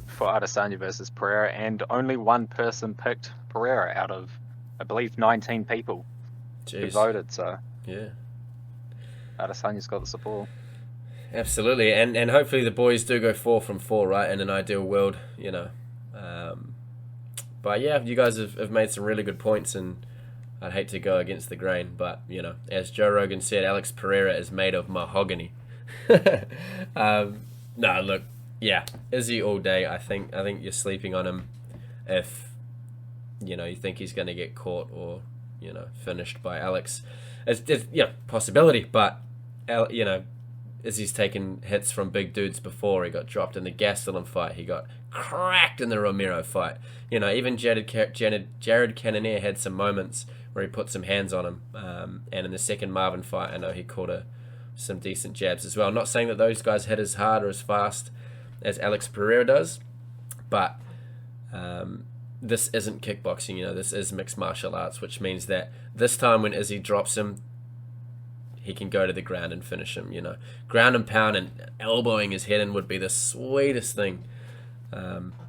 for Adesanya versus Pereira, and only one person picked Pereira out of, I believe, 19 people. Jeez. voted, so Yeah. Adesanya's got the support. Absolutely, and hopefully the boys do go 4 from 4, right? In an ideal world, you know. But yeah, you guys have made some really good points, and I'd hate to go against the grain, but you know, as Joe Rogan said, Alex Pereira is made of mahogany. No, look, yeah, Izzy all day. I think you're sleeping on him if you know you think he's going to get caught or you know finished by Alex. It's possibility, but you know. Izzy's taken hits from big dudes before. He got dropped in the Gastelum fight. He got cracked in the Romero fight. You know, even Jared Cannonier had some moments where he put some hands on him. And in the second Marvin fight, I know he caught some decent jabs as well. I'm not saying that those guys hit as hard or as fast as Alex Pereira does, but this isn't kickboxing. You know, this is mixed martial arts, which means that this time when Izzy drops him, he can go to the ground and finish him, you know. Ground and pound and elbowing his head in would be the sweetest thing,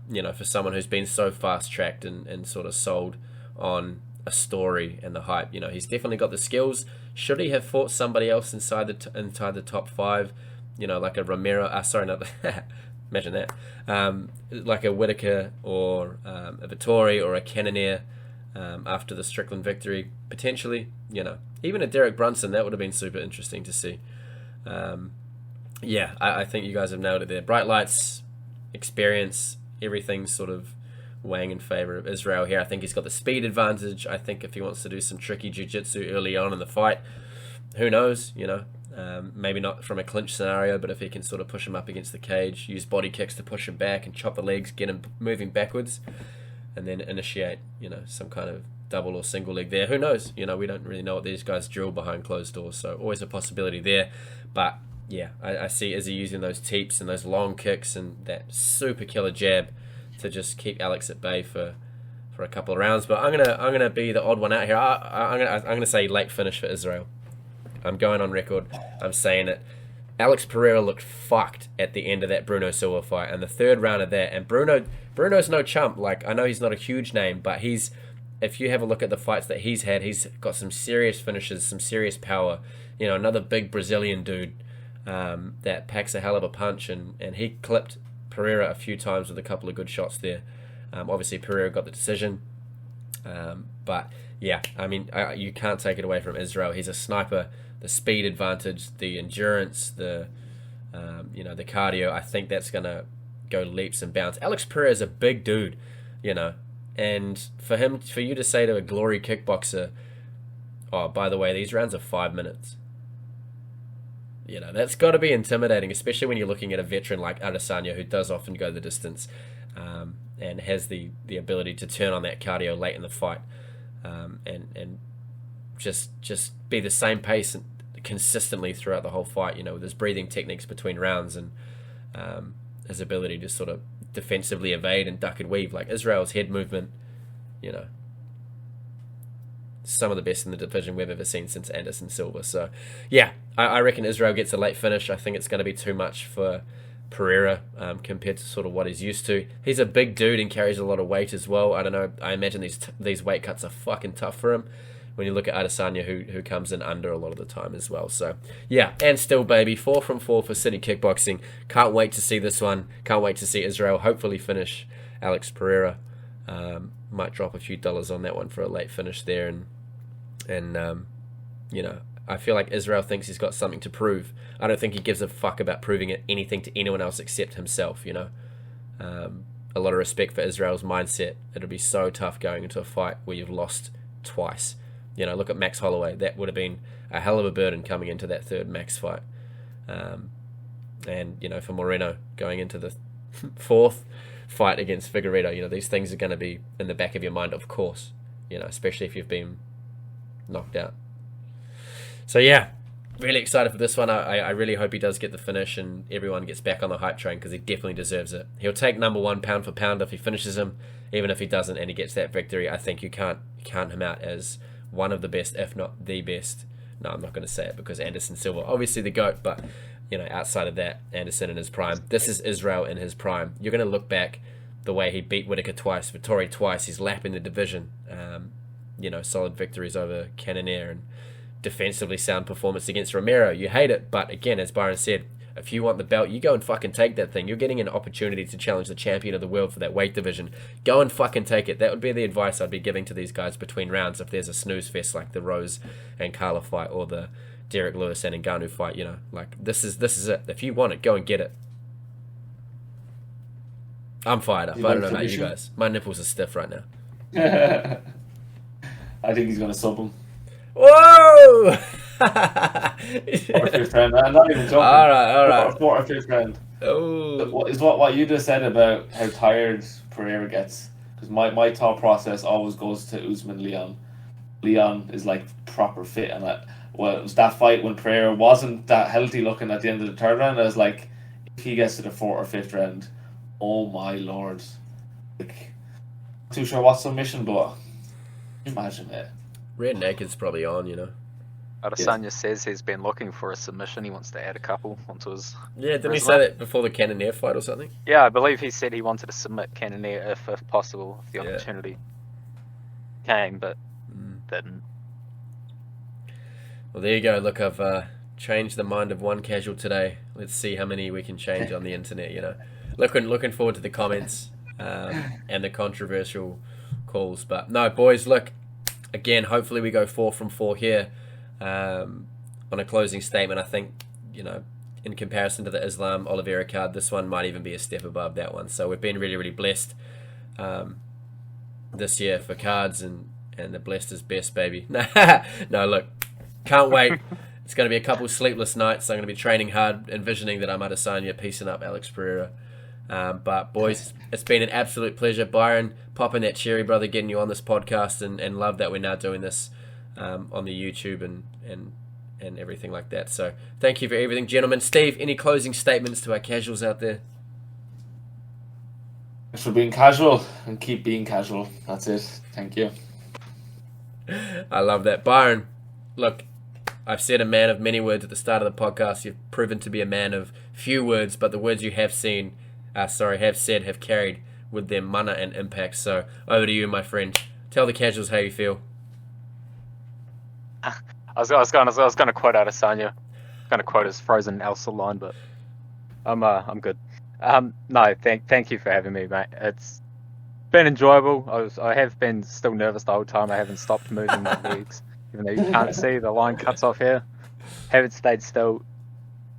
you know, for someone who's been so fast-tracked and sort of sold on a story and the hype. You know, he's definitely got the skills. Should he have fought somebody else inside the top 5, you know, like a Romero, imagine that, like a Whitaker or a Vittori or a Cannonier, after the Strickland victory, potentially, you know, even a Derek Brunson, that would have been super interesting to see. Yeah, I think you guys have nailed it there. Bright lights, experience, everything's sort of weighing in favor of Israel here. I think he's got the speed advantage. I think if he wants to do some tricky jiu-jitsu early on in the fight, who knows, you know, maybe not from a clinch scenario, but if he can sort of push him up against the cage, use body kicks to push him back and chop the legs, get him moving backwards, and then initiate, you know, some kind of double or single leg there. Who knows? You know, we don't really know what these guys drill behind closed doors, so always a possibility there. But yeah, I see Izzy using those teeps and those long kicks and that super killer jab to just keep Alex at bay for a couple of rounds. But I'm gonna be the odd one out here. I'm gonna say late finish for Israel. I'm going on record. I'm saying it. Alex Pereira looked fucked at the end of that Bruno Silva fight, and the third round of that. And Bruno's no chump. Like, I know he's not a huge name, but if you have a look at the fights that he's had, he's got some serious finishes, some serious power. You know, another big Brazilian dude that packs a hell of a punch, and he clipped Pereira a few times with a couple of good shots there. Obviously, Pereira got the decision, but yeah, I mean, you can't take it away from Israel. He's a sniper. The speed advantage, the endurance, the the cardio. I think that's gonna go leaps and bounds. Alex Pereira is a big dude, you know, and for you to say to a glory kickboxer, oh, by the way, these rounds are 5 minutes. You know, that's got to be intimidating, especially when you're looking at a veteran like Adesanya, who does often go the distance, and has the ability to turn on that cardio late in the fight, and just be the same pace consistently throughout the whole fight, you know, with his breathing techniques between rounds and his ability to sort of defensively evade and duck and weave. Like Israel's head movement, you know, some of the best in the division we've ever seen since Anderson Silva. So yeah, I reckon Israel gets a late finish. I think it's going to be too much for Pereira compared to sort of what he's used to. He's a big dude and carries a lot of weight as well. I don't know, I imagine these weight cuts are fucking tough for him when you look at Adesanya, who comes in under a lot of the time as well. So yeah, and still, baby, 4 from 4 for City Kickboxing. Can't wait to see this one. Can't wait to see Israel hopefully finish Alex Pereira. Might drop a few dollars on that one for a late finish there, and you know, I feel like Israel thinks he's got something to prove. I don't think he gives a fuck about proving anything to anyone else except himself, you know. A lot of respect for Israel's mindset. It'll be so tough going into a fight where you've lost twice. You know, look at Max Holloway. That would have been a hell of a burden coming into that third Max fight. And, you know, for Moreno going into the fourth fight against Figueiredo, you know, these things are going to be in the back of your mind, of course, you know, especially if you've been knocked out. So, yeah, really excited for this one. I really hope he does get the finish and everyone gets back on the hype train, because he definitely deserves it. He'll take number one pound for pound if he finishes him. Even if he doesn't and he gets that victory, I think you can't count him out as one of the best, if not the best. No, I'm not going to say it because Anderson Silva, obviously the GOAT, but, you know, outside of that, Anderson in his prime. This is Israel in his prime. You're going to look back the way he beat Whitaker twice, Vittori twice. He's lapping the division. solid victories over Cannonier and defensively sound performance against Romero. You hate it, but again, as Byron said, if you want the belt, you go and fucking take that thing. You're getting an opportunity to challenge the champion of the world for that weight division. Go and fucking take it. That would be the advice I'd be giving to these guys between rounds if there's a snooze fest like the Rose and Carla fight or the Derek Lewis and Ngannou fight. This is it. If you want it, go and get it. I'm fired up. I don't know about you guys. My nipples are stiff right now. I think he's going to sub him. Whoa! Fourth or fifth round. I'm not even joking. All right. Fourth or fifth round. Oh. Is what you just said about how tired Pereira gets. Because my thought process always goes to Usman Leon. Leon is like proper fit, and it was that fight when Pereira wasn't that healthy looking at the end of the third round. I was like, if he gets to the fourth or fifth round, oh my lord! Like, not too sure what submission, but imagine it. Rear naked's probably on, Adesanya says he's been looking for a submission. He wants to add a couple onto his. Yeah, didn't he say that before the Cannonier fight or something? Yeah, I believe he said he wanted to submit Cannonier if possible, if the opportunity came, but didn't. Well, there you go. Look, I've changed the mind of one casual today. Let's see how many we can change on the internet. Looking forward to the comments and the controversial calls. But no, boys, look. Again, hopefully we go 4 from 4 here on a closing statement. I think, in comparison to the Islam Oliveira card, this one might even be a step above that one. So we've been really, really blessed this year for cards, and the blessed is best, baby. No, look, can't wait. It's going to be a couple sleepless nights. I'm going to be training hard, envisioning that I'm Adesanya piecing up Alex Pereira. But boys, it's been an absolute pleasure. Byron, popping that cherry, brother, getting you on this podcast, and love that we're now doing this on the YouTube and everything like that. So thank you for everything, gentlemen. Steve, any closing statements to our casuals out there? Thanks for being casual and keep being casual. That's it. Thank you. I love that. Byron, look, I've said a man of many words at the start of the podcast. You've proven to be a man of few words, but the words you have said have carried with their mana and impact. So over to you, my friend. Tell the casuals how you feel. I was going to quote Adesanya. Going to quote his Frozen Elsa line, but I'm good. No, thank you for having me, mate. It's been enjoyable. I have been still nervous the whole time. I haven't stopped moving my legs, even though you can't see the line cuts off here. Haven't stayed still.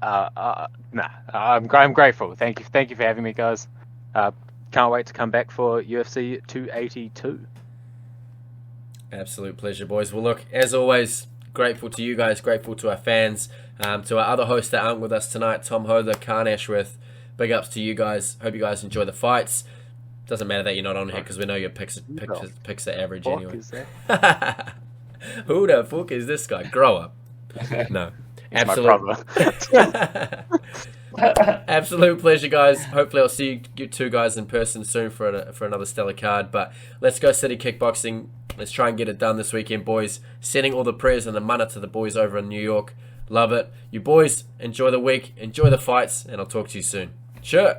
I'm grateful. Thank you for having me, guys. Can't wait to come back for UFC 282. Absolute pleasure, boys. Well, look, as always, grateful to you guys, grateful to our fans, to our other hosts that aren't with us tonight, Tom Hother, Khan Ashworth. Big ups to you guys. Hope you guys enjoy the fights. Doesn't matter that you're not on here because we know your picks are average anyway. Who the fuck is this guy? Grow up. No. Absolute. Absolute pleasure, guys. Hopefully I'll see you two guys in person soon for another stellar card. But let's go City Kickboxing. Let's try and get it done this weekend, boys. Sending all the prayers and the mana to the boys over in New York. Love it. You boys, enjoy the week, enjoy the fights, and I'll talk to you soon. Sure.